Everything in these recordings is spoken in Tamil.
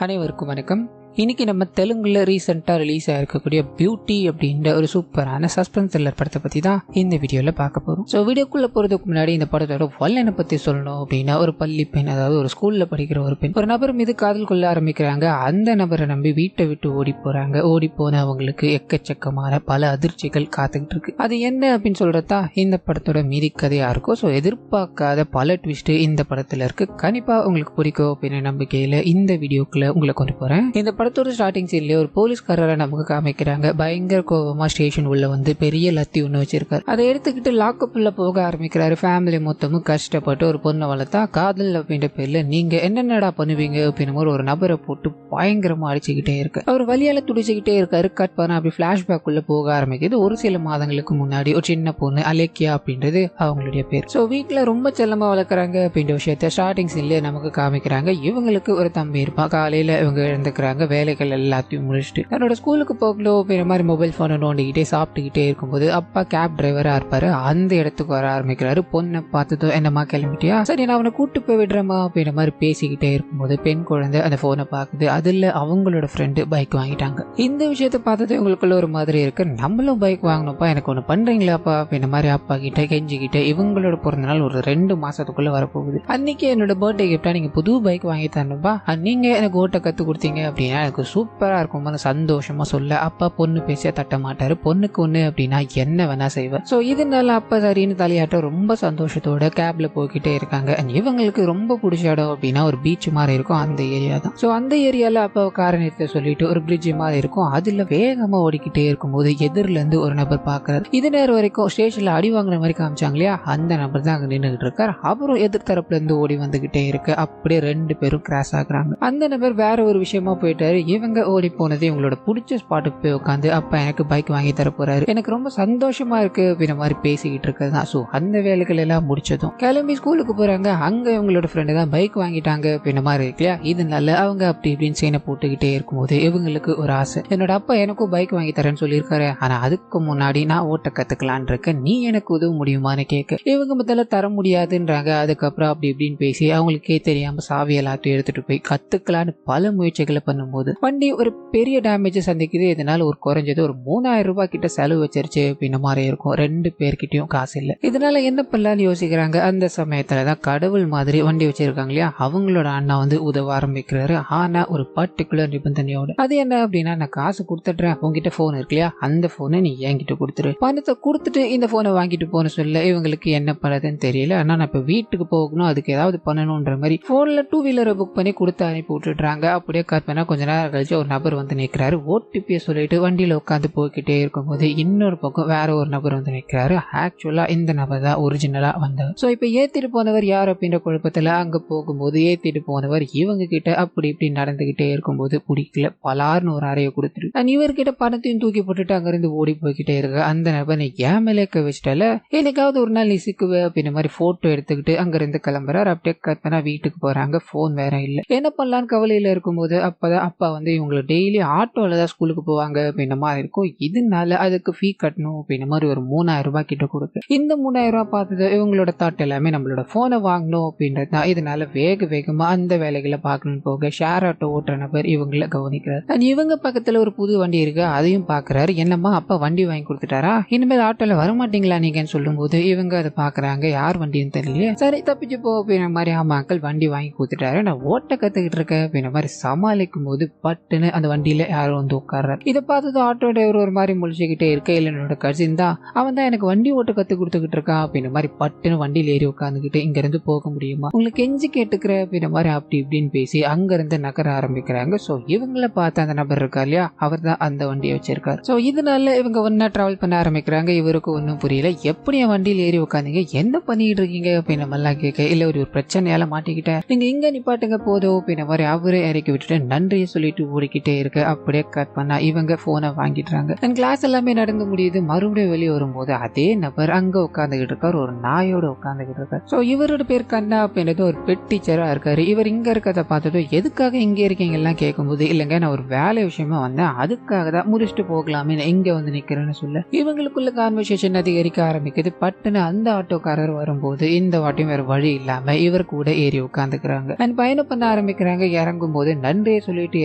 அனைவருக்கும் வணக்கம். இன்னைக்கு நம்ம தெலுங்குல ரீசெண்டா ரிலீஸ் ஆயிருக்கக்கூடிய பியூட்டி அப்படின்ற ஒரு சூப்பரான சஸ்பென்ஸ் த்ரில்லர் படத்தை பத்தி தான் இந்த வீடியோல பார்க்க போறோம். ஸோ வீடியோக்குள்ள போறதுக்கு முன்னாடி இந்த படத்தோட வல்லனை பத்தி சொல்லணும் அப்படின்னா, ஒரு பள்ளி பெண், அதாவது ஒரு ஸ்கூல்ல படிக்கிற ஒரு பெண் ஒரு நபர் மீது காதல் கொள்ள ஆரம்பிக்கிறாங்க. அந்த நபரை நம்பி வீட்டை விட்டு ஓடி போறாங்க. ஓடி போன அவங்களுக்கு எக்கச்சக்கமான பல அதிர்ச்சிகள் காத்துக்கிட்டு இருக்கு. அது என்ன அப்படின்னு சொல்றதா இந்த படத்தோட மீதி கதையா இருக்கும். ஸோ எதிர்பார்க்காத பல ட்விஸ்ட் இந்த படத்துல இருக்கு. கண்டிப்பா உங்களுக்கு பிடிக்கும் அப்படின்னு நம்பிக்கையில இந்த வீடியோக்குள்ள உங்களை கொண்டு போறேன். இந்த படத்தோட ஸ்டார்டிங் சீன்லயே ஒரு போலீஸ்காரரை நமக்கு காமிக்கிறாங்க. பயங்கர கோபமா ஸ்டேஷன் உள்ள வந்து பெரிய லத்தி ஒண்ணு வச்சிருக்காரு. அதை எடுத்துக்கிட்டு லாக்அப் உள்ள போக ஆரம்பிக்கிறாரு. ஃபேமிலி மொத்தமும் கஷ்டப்பட்டு ஒரு பொண்ணை வளர்த்தா காதல் அப்படின்ற பேர்ல நீங்க என்னென்னடா பண்ணுவீங்க அப்படின்னு ஒரு நபரை போட்டு பயங்கரமா அடிச்சுக்கிட்டே இருக்கு. அவர் வழியால துடிச்சுக்கிட்டே இருக்காரு. கட் பண்ண அப்படி பிளாஷ்பேக் உள்ள போக ஆரம்பிக்குது. ஒரு சில மாதங்களுக்கு முன்னாடி ஒரு சின்ன பொண்ணு அலேக்கியா அப்படின்றது அவங்களுடைய பேர். ஸோ வீட்டுல ரொம்ப செல்லமா வளர்க்குறாங்க அப்படின்ற விஷயத்த ஸ்டார்டிங் சீன்லயே நமக்கு காமிக்கிறாங்க. இவங்களுக்கு ஒரு தம்பி இருப்பான். காலையில இவங்க எழுந்துக்கிறாங்க. வேலைகள் எல்லாத்தையும் முடிச்சுட்டு என்னோட ஸ்கூலுக்கு போகலோ அப்படின்ற மாதிரி மொபைல் போனை நோண்டிக்கிட்டே சாப்பிட்டுக்கிட்டே இருக்கும்போது அப்பா கேப் டிரைவரா இருப்பாரு. அந்த இடத்துக்கு வர ஆரம்பிக்கிறாரு. பொண்ணை பார்த்ததோ என்னம்மா கிளம்பிட்டியா, சரி நான் அவனை கூட்டு போய் விடுறேம்மா அப்படின்ற மாதிரி பேசிக்கிட்டே இருக்கும்போது பெண் குழந்தை அந்த போனை பார்க்குது. அதுல அவங்களோட ஃப்ரெண்டு பைக் வாங்கிட்டாங்க. இந்த விஷயத்த பார்த்தது இவங்களுக்குள்ள ஒரு மாதிரி இருக்கு. நம்மளும் பைக் வாங்கணும்ப்பா, எனக்கு ஒண்ணு பண்றீங்களாப்பா அப்படின்ற மாதிரி அப்பா கிட்ட கெஞ்சிக்கிட்ட இவங்களோட பிறந்த நாள் ஒரு 2 மாசத்துக்குள்ள வரப்போகுது. அன்னைக்கு என்னோட பர்த்டே கிஃப்டா நீங்க புது பைக் வாங்கி தரணும்பா, நீங்க எனக்கு ஓட்ட கத்து கொடுத்தீங்க அப்படின்னா எனக்கு சூப்பரா இருக்கும் சந்தோஷமா சொல்ல. அப்பா பொண்ணு பேசியா தட்ட மாட்டாரு. பொண்ணுக்கு ஒண்ணு அப்படின்னா என்ன வேணா செய்வார். சோ இதனால அப்பா சரின்னு தலையாட்ட ரொம்ப சந்தோஷத்தோட கேப்ல போய்கிட்டே இருக்காங்க. இவங்களுக்கு ரொம்ப பிடிச்ச இடம் அப்படின்னா ஒரு பீச் மாதிரி இருக்கும். அந்த ஏரியா தான். சோ அந்த ஏரியால அப்பா காரை நிறுத்த சொல்லிட்டு ஒரு பிரிட்ஜ் மாதிரி இருக்கும். அதுல வேகமா ஓடிக்கிட்டே இருக்கும்போது எதிரில இருந்து ஒரு நபர் பாக்குறாரு. இது நேரம் வரைக்கும் ஸ்டேஷன்ல அடி வாங்குற மாதிரி காமிச்சாங்க இல்லையா, அந்த நபர் தான் அங்க நின்றுகிட்டு இருக்காரு. அப்புறம் எதிர் தரப்புல இருந்து ஓடி வந்துகிட்டே இருக்கு. அப்படியே 2 பேரும் கிராஸ் ஆகுறாங்க. அந்த நபர் வேற ஒரு விஷயமா போயிட்டாரு. இவங்க ஓடி போனது இவங்களோட பிடிச்ச ஸ்பாட்டுக்கு போய் உட்காந்து அப்பா எனக்கு பைக் வாங்கி தர போறாரு, எனக்கு ரொம்ப சந்தோஷமா இருக்கு அப்படின்ற மாதிரி பேசிக்கிட்டு இருக்கிறது. ஸோ அந்த வேலைகள் எல்லாம் முடிச்சதும் கிளம்பி ஸ்கூலுக்கு போறாங்க. அங்க இவங்களோட ஃப்ரெண்டு தான் பைக் வாங்கிட்டாங்க அப்படின்ற மாதிரி இருக்கு இல்லையா. இதனால அவங்க அப்படி இப்படின்னு சீனை போட்டுக்கிட்டே இருக்கும்போது இவங்களுக்கு ஒரு ஆசை, என்னோட அப்பா எனக்கும் பைக் வாங்கி தரேன்னு சொல்லியிருக்காரு, ஆனா அதுக்கு முன்னாடி நான் ஓட்ட கத்துக்கலான் இருக்கேன், நீ எனக்கு உதவ முடியுமான்னு கேட்க இவங்க முதல்ல தர முடியாதுன்றாங்க. அதுக்கப்புறம் அப்படி இப்படின்னு பேசி அவங்களுக்கே தெரியாம சாவி எல்லாத்தையும் எடுத்துட்டு போய் கத்துக்கலான்னு பல முயற்சிகளை பண்ணும்போது வண்டி ஒரு பெரிய டேமேஜ் சந்திக்குது. இதனால ஒரு குறைஞ்சது ஒரு 3000 ரூபாய் கிட்ட செலவு வச்சிருச்சு அப்படின்ற மாதிரி இருக்கும். 2 பேர்கிட்டயும் காசு இல்ல. இதனால என்ன பண்ணலான்னு யோசிக்கிறாங்க. அந்த சமயத்துலதான் கடவுள் மாதிரி வண்டி வச்சிருக்காங்க இல்லையா, அவங்களோட அண்ணா வந்து உதவ ஆரம்பிக்கிறாரு. ஆனா ஒரு பர்டிகுலர் நிபந்தனையோட. அது என்ன அப்படின்னா, நான் காசு கொடுத்துட்றேன், உங்ககிட்ட போன் இருக்கு இல்லையா, அந்த போனை நீ என்கிட்ட கொடுத்துரு, பணத்தை கொடுத்துட்டு இந்த போனை வாங்கிட்டு போன சொல்ல இவங்களுக்கு என்ன பண்ணதுன்னு தெரியல. ஆனா நான் இப்ப வீட்டுக்கு போகணும், அதுக்கு ஏதாவது பண்ணணும்ன்ற மாதிரி போன்ல 2 வீலரை புக் பண்ணி கொடுத்து அனுப்பி விட்டுடுறாங்க. அப்படியே கற்பனா கொஞ்ச நேரம் கழிச்சு ஒரு நபர் வந்து நிற்கிறாரு. ஓடிபியை சொல்லிட்டு வண்டியில உட்காந்து போய்கிட்டே இருக்கும்போது இன்னொரு பக்கம் வேற ஒரு நபர் வந்து நிற்கிறாரு. ஆக்சுவலா இந்த நபர் தான் ஒரிஜினலா வந்தவர். சோ இப்ப ஏத்திட்டு போனவர் யார் அப்படின்ற குழப்பத்துல அங்க போகும்போது ஏத்திட்டு போனவர் இவங்க கிட்ட அப்படி இப்படி நடந்துகிட்டே இருக்கும்போது பிடிக்கல, பலார்னு ஒரு அறையை கொடுத்துரு நான் இவர்கிட்ட பணத்தையும் தூக்கி போட்டுட்டு அங்கிருந்து ஓடி போய்கிட்டே இருக்க. அந்த நபர் நீ ஏன் மேலேக்க வச்சிட்டால, எனக்காவது ஒரு நாள் நீ சிக்குவ அப்படின்ற மாதிரி போட்டோ எடுத்துக்கிட்டு அங்கிருந்து கிளம்புறாரு. அப்படியே கற்பனா வீட்டுக்கு போறாங்க. போன் வேற இல்ல. என்ன பண்ணலான்னு கவலையில இருக்கும்போது அப்பதான் அப்பா வந்து இவங்களை டெய்லி ஆட்டோல தான் ஸ்கூலுக்கு போவாங்க அப்படின்ற மாதிரி இருக்கும். இதனால அதுக்கு ஃபீ கட்டணும் அப்படின்ற மாதிரி ஒரு 3000 ரூபாய் கிட்ட கொடுக்கு. இந்த 3000 ரூபாய் பார்த்தது இவங்களோட தாட் எல்லாமே நம்மளோட போனை வாங்கணும் அப்படின்றது தான். இதனால வேகமா அந்த வேலைகளை பார்க்கணும்னு போக ஷேர் ஆட்டோ ஓட்டுற நபர் இவங்களை கவனிக்கிறார். இவங்க பக்கத்துல ஒரு புது வண்டி இருக்கு, அதையும் பாக்குறாரு. என்னம்மா அப்பா வண்டி வாங்கி கொடுத்துட்டாரா, இனிமேல் ஆட்டோல வரமாட்டீங்களா நீங்கன்னு சொல்லும் போது இவங்க அதை பாக்குறாங்க. யார் வண்டின்னு தெரியல. சரி தப்பிச்சு போ அப்படின்ற மாதிரி அம்மாக்கள் வண்டி வாங்கி கொடுத்துட்டாரு, நான் ஓட்ட கத்துக்கிட்டு இருக்கேன் அப்படின்ற மாதிரி சமாளிக்கும் போது பட்டுன்னு அந்த வண்டியில யாரும் வந்து உட்கார்றாரு. இதை பார்த்தது ஆட்டோ டிரைவர் ஒரு மாதிரி முழிச்சுக்கிட்டே இருக்க, இல்ல என்னோட கசின் தான், அவன் தான் எனக்கு வண்டி ஓட்ட கத்து கொடுத்துக்கிட்டு இருக்கான் அப்படின்ற மாதிரி பட்டுன்னு வண்டியில ஏறி உட்காந்துக்கிட்டு இங்க இருந்து போக முடியுமா, உங்களுக்கு கெஞ்சி கேட்டுக்கிற அப்படின்ற மாதிரி அப்படி இப்படின்னு பேசி அங்க இருந்து நகர ஆரம்பிக்கிறாங்க. சோ இவங்களை பார்த்த அந்த நபர் இருக்கா இல்லையா, அவர் தான் அந்த வண்டியை வச்சிருக்காரு. சோ இதனால இவங்க ஒன்னா டிராவல் பண்ண ஆரம்பிக்கிறாங்க. இவருக்கு ஒன்னும் புரியல, எப்படி என் வண்டியில ஏறி உட்காந்தீங்க, என்ன பண்ணிட்டு இருக்கீங்க அப்படின்ற மாதிரிலாம் கேட்க, இல்ல ஒரு பிரச்சனையால மாட்டிக்கிட்டேன், நீங்க இங்க நிப்பாட்டுங்க போதும் அப்படின்ற மாதிரி அவரே இறக்கி விட்டுட்டு நன்றியை சொல்லிட்டு ஓடிக்கிட்டே இருக்கு. அப்படியே கட் பண்ணா இவங்க போனை வாங்கிடுறாங்க. கிளாஸ் எல்லாமே நடந்து முடியுது. மறுபடியும் வெளியே வரும்போது அதே நபர் அங்க உட்காந்துக்கிட்டு இருக்காரு, ஒரு நாயோட உட்காந்துக்கிட்டு இருக்காரு. சோ இவரோட பேர் கண்ணா அப்படின்றது ஒரு பெட் டீச்சரா இருக்காரு. இவர் இங்க இருக்கிறத பார்த்துட்டு எதுக்காக இங்க இருக்கீங்க எல்லாம் கேட்கும்போது, இல்லைங்க நான் ஒரு வேலை விஷயமா வந்தேன், அதுக்காக தான் முடிச்சுட்டு போகலாமே இங்க வந்து நிக்கிறேன்னு சொல்ல இவங்களுக்குள்ள கான்வர்சேஷன் அதிகரிக்க ஆரம்பிக்குது. பட்டுன்னு அந்த ஆட்டோக்காரர் வரும்போது இந்த வாட்டியும் வேற வழி இல்லாம இவர் கூட ஏறி உட்காந்துக்கிறாங்க. அண்ட் பயணம் பண்ண ஆரம்பிக்கிறாங்க. இறங்கும் போது நன்றியை சொல்லிட்டு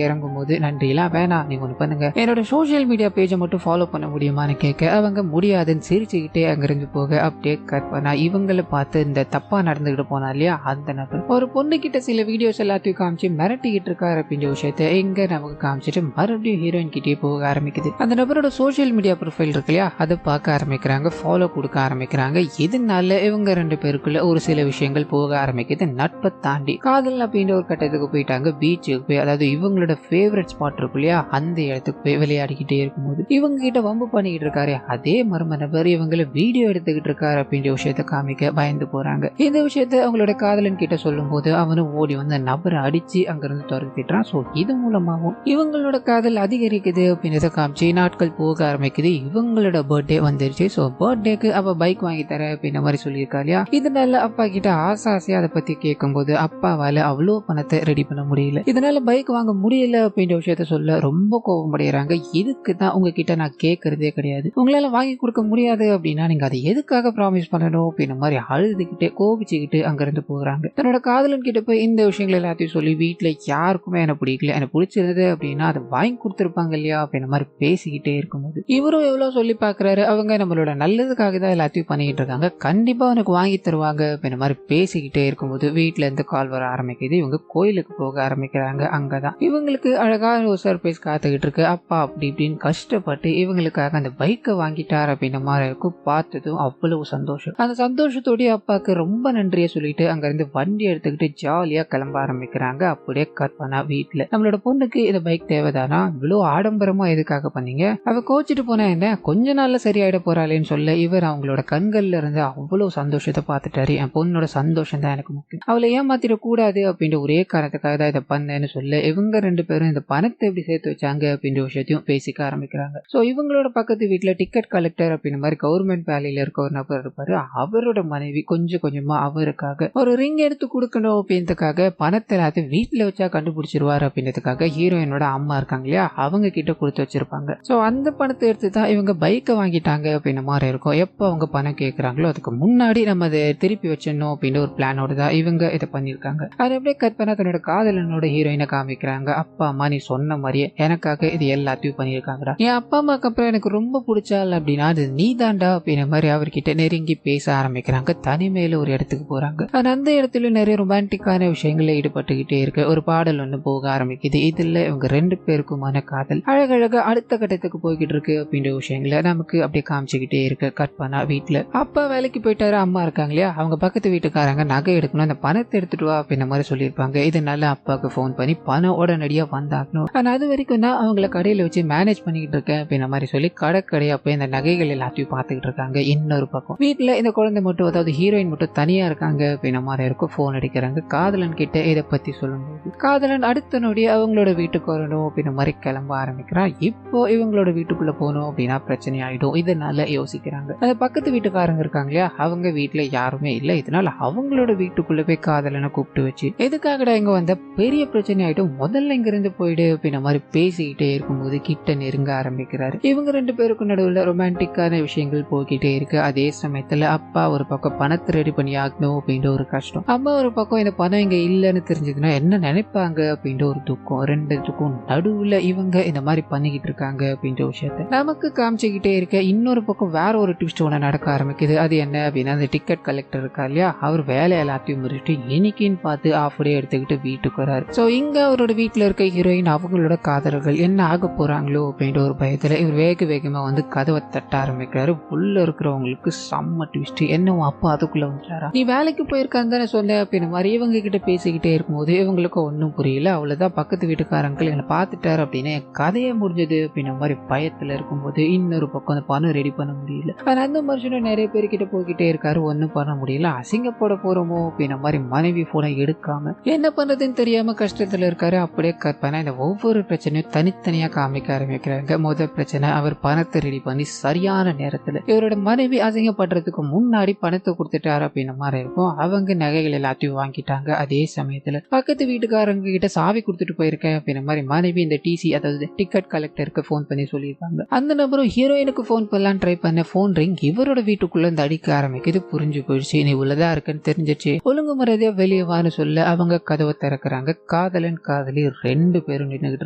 இறங்கும் போது, நன்றி எல்லாம் வேணாம், நீங்க ஒண்ணு பண்ணுங்க, என்னோட சோசியல் மீடியா பேஜை மட்டும் ஃபாலோ பண்ண முடியுமான்னு கேட்க அவங்க முடியாதுன்னு சிரிச்சுக்கிட்டே அங்கிருந்து போக அப்படியே கட் பண்ணா இவங்களை பார்த்து இந்த தப்பா நடந்துகிட்டு போனா இல்லையா அந்த நபர் ஒரு பொண்ணு கிட்ட சில வீடியோஸ் எல்லாத்தையும் காமிச்சு மிரட்டிக்கிட்டு இருக்காரு அப்படின்ற விஷயத்த எங்க நமக்கு காமிச்சிட்டு மறுபடியும் ஹீரோயின் கிட்டே போக ஆரம்பிக்குது. அந்த நபரோட சோசியல் மீடியா ப்ரொஃபைல் இருக்கு இல்லையா, அதை பார்க்க ஆரம்பிக்கிறாங்க, ஃபாலோ கொடுக்க ஆரம்பிக்கிறாங்க. இதனால இவங்க ரெண்டு பேருக்குள்ள ஒரு சில விஷயங்கள் போக ஆரம்பிக்குது. நட்பை தாண்டி காதல் அப்படின்ற ஒரு கட்டத்துக்கு போயிட்டாங்க. பீச்சுக்கு போய், அதாவது இவங்களோட ஃபேவரட் ஸ்பாட் இருக்கு இல்லையா, அந்த இடத்துக்கு போய் விளையாடிக்கிட்டே இருக்கும்போது இவங்க கிட்ட வம்பு பண்ணிக்கிட்டு இருக்காரு அதே மர்ம நபர் இவங்களை வீடியோ எடுத்துக்கிட்டு இருக்காரு அப்படின்ற விஷயத்த காமிக்க பயந்து போறாங்க. இந்த விஷயத்த அவங்களோட காதலன் கிட்ட சொல்லும் போது அவனும் ஓடி வந்து நபரை அடிச்சு அங்கிருந்து துரத்திட்டான். சோ இது மூலமாகவும் இவங்களோட காதல் அதிகரிக்குது அப்படின்றத காமிச்சு நாட்கள் போக ஆரம்பிக்குது. இவங்களோட பர்த்டே வந்துருச்சு. சோ பர்த்டேக்கு அவ பைக் வாங்கி தர அப்படின்ற மாதிரி சொல்லியிருக்கா இல்லையா. இதனால அப்பா கிட்ட ஆசையா அதை பத்தி கேட்கும்போது அப்பாவால அவ்வளோ பணத்தை ரெடி பண்ண முடியல. இதனால பைக் வாங்க முடியல அப்படின்ற விஷயத்த சொல்ல ரொம்ப கோபமடைகிறாங்க. இதுக்கு தான் உங்ககிட்ட நான் கேட்கறதே கிடையாது, உங்களால வாங்கி கொடுக்க முடியாது அப்படின்னா நீங்க அதை எதுக்காக ப்ராமிஸ் பண்ணணும் அப்படின்ற மாதிரி அழுதுகிட்டே கோபிச்சுக்கிட்டு அங்கிருந்து போகிறாங்க. தன்னோட காதலன் கிட்ட போய் இந்த விஷயங்கள் எல்லாத்தையும் சொல்லி வீட்டுல யாருக்குமே எனக்கு பிடிக்கல, எனக்கு பிடிச்சிருந்தது அப்படின்னா அதை வாங்கி கொடுத்துருப்பாங்க இல்லையா அப்படின்ற மாதிரி பேசிக்கிட்டே இருக்கும்போது இவரும் எவ்வளவு சொல்லி பாக்குறாரு, அவங்க நம்மளோட நல்லதுக்காக தான் எல்லாத்தையும் பண்ணிட்டு இருக்காங்க, கண்டிப்பா எனக்கு வாங்கி தருவாங்க அப்படின்ற மாதிரி பேசிக்கிட்டே இருக்கும்போது வீட்டுல இருந்து கால் வர ஆரம்பிக்குது. இவங்க கோயிலுக்கு போக ஆரம்பிக்கிறாங்க. அங்கதான் இவங்களுக்கு அழகான ஒரு சர்ப்ரைஸ் காத்துக்கிட்டு இருக்கு. அப்பா அப்படி இப்படின்னு கஷ்டப்பட்டு இவங்களுக்காக அந்த பைக்கை வாங்கிட்டார் அப்படின்ற மாதிரி இருக்கும். பார்த்ததும் அவ்வளவு சந்தோஷம். அந்த சந்தோஷத்தோடய அப்பாவுக்கு ரொம்ப நன்றியை சொல்லிட்டு அங்க இருந்து வண்டி எடுத்துக்கிட்டு ஜாலியா கிளம்ப ஆரம்பிக்கிறாங்க. அப்படியே கட் பண்ணா வீட்டுல நம்மளோட பொண்ணுக்கு இந்த பைக் தேவைதானா, இவ்வளவு ஆடம்பரமா எதுக்காக பண்ணீங்க, அவ கோச்சிட்டு போனா என்ன, கொஞ்ச நாள்ல சரியாயிட போறாளேன்னு சொல்ல இவர் அவங்களோட கண்கள்ல இருந்து அவ்வளவு சந்தோஷத்தை பார்த்துட்டாரு. என் பொண்ணோட சந்தோஷம் தான் எனக்கு முக்கியம், அவளை ஏமாத்திட கூடாது அப்படின்ற ஒரே காரணத்துக்காக தான் இதை பண்ணேன்னு சொல்ல இவங்க ரெண்டு பேரும் இந்த பணத்தை எப்படி சேர்த்து வச்சாங்க அப்படின்ற விஷயத்தையும் பேசிக்க ஆரம்பிக்கிறாங்க. சோ இவங்களோட பக்கத்து வீட்டுல டிக்கெட் கலெக்டர் அப்படின்ற மாதிரி கவர்மெண்ட் வேலையில இருக்க ஒரு நபர் இருப்பாரு. அவரோட மனைவி கொஞ்சம் கொஞ்சமா அவருக்காக ஒரு ரிங் எடுத்து கொடுக்கணும் அப்படின்றதுக்காக பணத்தை எல்லாத்தையும் வீட்டுல வச்சா கண்டுபிடிச்சிருவாரு அப்படின்றதுக்காக ஹீரோயினோட அம்மா இருக்காங்க இல்லையா, அவங்க கிட்ட கொடுத்து வச்சிருப்பாங்க. சோ அந்த பணத்தை எடுத்து தான் இவங்க பைக்கை வாங்கிட்டாங்க அப்படின்ற மாதிரி இருக்கும். எப்ப அவங்க பணம் கேட்கறாங்களோ அதுக்கு முன்னாடி நம்ம அதை திருப்பி வச்சிடணும் அப்படின்ற ஒரு பிளானோட தான் இவங்க இதை பண்ணிருக்காங்க. அதை அப்படியே கட் பண்ணா தன்னோட காதலனோட ஹீரோயினை காமிக்கிறாங்க. அப்பா அம்மா நீ சொன்ன மாதிரியே எனக்காக இது எல்லாத்தையும் பண்ணிருக்காங்கடா, என் அப்பா அம்மாக்கு அப்புறம் எனக்கு ரொம்ப பிடிச்சால் அப்படின்னா அது நீ தாண்டா அப்படின்ற மாதிரி அவர்கிட்ட நெருங்கி பேச ஆரம்பிக்கிறாங்க. தனிமையில ஒரு இடத்துக்கு போறாங்க. அந்த இடத்துல நிறைய ரொமான்டிக்கான விஷயங்கள்ல ஈடுபட்டுக்கிட்டே இருக்கு. ஒரு பாடல் ஒண்ணு போக ஆரம்பிக்குது. இதுல இவங்க ரெண்டு பேருக்குமான காதல் அழகழகா அடுத்த கட்டத்துக்கு போய்கிட்டு இருக்கு அப்படின்ற விஷயங்களை நமக்கு அப்படியே காமிச்சுக்கிட்டே இருக்கு. கட் பண்ணா வீட்டுல அப்பா வேலைக்கு போயிட்டாரு, அம்மா இருக்காங்க இல்லையா, அவங்க பக்கத்து வீட்டுக்காரங்க நகை எடுக்கணும், அந்த பணத்தை எடுத்துட்டு வா அப்படின்ற மாதிரி சொல்லியிருப்பாங்க. இதனால அப்பாவுக்கு போன் பண்ணி பணம் உடனடியா வந்தாகணும், ஆனா அது வரைக்கும் தான் அவங்கள கடையில வச்சு மேனேஜ் பண்ணிக்கிட்டு இருக்கேன் அப்படின்ற மாதிரி சொல்லி கடைக்கடையா போய் இந்த நகைகள் எல்லாத்தையும் பார்த்துக்கிட்டு இருக்காங்க. இன்னொரு பக்கம் வீட்டுல இந்த குழந்தை மட்டும், அதாவது ஹீரோயின் மட்டும் தனியா இருக்காங்க அப்படின்ற மாதிரி இருக்கும். போன் அடிக்கிறாங்க. காதலன் கிட்ட இதை பத்தி சொல்லும்போது காதலன் அடுத்த நொடி அவங்களோட வீட்டுக்கு வரணும் அப்படின்ற மாதிரி கிளம்ப ஆரம்பிக்கிறான். இப்போ இவங்களோட வீட்டுக்குள்ள போகணும் அப்படின்னா பிரச்சனை ஆயிடும். இதனால யோசிக்கிறாங்க. அந்த பக்கத்து வீட்டுக்காரங்க இருக்காங்க இல்லையா, அவங்க வீட்டுல யாருமே இல்ல. இதனால அவங்களோட வீட்டுக்குள்ள போய் காதலனை கூப்பிட்டு வச்சு எதுக்காகடா இங்க வந்த, பெரிய பிரச்சனை ஆயிடும், முதல்ல இங்க இருந்து போயிடு அப்படின்ற மாதிரி பேசிக்கிட்டே இருக்கும்போது கிட்ட நெருங்க ஆரம்பிக்கிறாரு. இவங்க ரெண்டு பேருக்கும் நடுவுல ரொமான்டிக்கான விஷயங்கள் போய்கிட்டே இருக்கு. அதே சமயத்துல அப்பா ஒரு பக்கம் பணத்தை ரெடி பண்ணி ஆகணும் அப்படின்ற ஒரு கஷ்டம், அம்மா ஒரு பக்கம் இந்த பணம் இங்க இல்லன்னு தெரிஞ்சதுன்னா என்ன நினைப்பாங்க அப்படின்ற ஒரு துக்கம். ரெண்டுத்துக்கும் நடுவுல இவங்க இந்த மாதிரி பண்ணிக்கிட்டு இருக்காங்க அப்படின்ற விஷயத்த நமக்கு காமிச்சுக்கிட்டே இருக்க. இன்னொரு பக்கம் வேற ஒரு ட்விஸ்ட் ஒன்று நடக்க ஆரம்பிக்குது. அது என்ன அப்படின்னா, அந்த டிக்கெட் கலெக்டர் இருக்கா இல்லையா, அவர் வேலை எல்லாத்தையும் முடிச்சுட்டு இன்னைக்குன்னு பார்த்து ஆஃப் டே எடுத்துக்கிட்டு வீட்டுக்கு வராரு. சோ இங்க அவரோட வீட்டுல இருக்க ஹீரோயின் அவங்களோட காதலர்கள் என்ன ஆக போறாங்களோ அப்படின்ற ஒரு பயத்துல இவர் வேக வேகமா வந்து கதவை தட்ட ஆரம்பிக்கிறாரு. உள்ள இருக்கிறவங்களுக்கு செம்ம ட்விஸ்ட், என்ன அப்பா அதுக்குள்ள வந்துட்டாரா, நீ வேலைக்கு போயிருக்கான்னு தானே சொன்ன அப்படின்ற மாதிரி இவங்க கிட்ட பேசிக்கிட்டே இருக்கும்போது இவங்களுக்கு ஒன்றும் புரியல. அவ்வளவுதான் பக்கத்து வீட்டுக்காரங்கள் என்னை பார்த்துட்டாரு அப்படின்னு கதையை முடிஞ்சது அப்படின்ற மாதிரி பயத்துல இருக்கும்போது இன்னொரு பக்கம் அந்த பணம் ரெடி பண்ண முடியல. ஆனா அந்த மனுஷனும் நிறைய பேர்கிட்ட போய்கிட்டே இருக்காரு, ஒன்னும் பண்ண முடியல. அசிங்கப்பட போறோமோ அப்படின்ற மாதிரி மனைவி போனை எடுக்காம என்ன பண்றதுன்னு தெரியாம கஷ்டத்துல இருக்காரு. அப்படியே கட் பண்ண இந்த ஒவ்வொரு பிரச்சனையும் தனித்தனியா காமிக்க ஆரம்பிக்கிறாங்க. முதல் பிரச்சனை, அவர் பணத்தை ரெடி பண்ணி சரியான நேரத்துல இவரோட மனைவி அசிங்கப்படுறதுக்கு முன்னாடி பணத்தை கொடுத்துட்டாரு அப்படின்ற மாதிரி இருக்கும். அவங்க நகைகள் எல்லாத்தையும் வாங்கிட்டாங்க. அதே சமயத்துல பக்கத்து வீட்டுக்காரங்க கிட்ட சாவி கொடுத்துட்டு போயிருக்கேன் அப்படின்ற மாதிரி மனைவி இந்த டிசி அதாவது டிக்கெட் கலெக்டருக்கு போன் பண்ணி சொல்லியிருக்காங்க. அந்த நபரும் ஹீரோயினுக்கு போன் பண்ணலாம் ட்ரை பண்ண போன் ரிங் இவரோட வீட்டுக்குள்ள இருந்து அடிக்க ஆரம்பிக்குது. புரிஞ்சு போயிடுச்சு, நீ உள்ளதா இருக்குன்னு தெரிஞ்சிச்சு, ஒழுங்கு முறையா வெளியே வான்னு சொல்ல அவங்க கதவை திறக்கிறாங்க. காதலன் காதலி 2 பேரும் நின்றுகிட்டு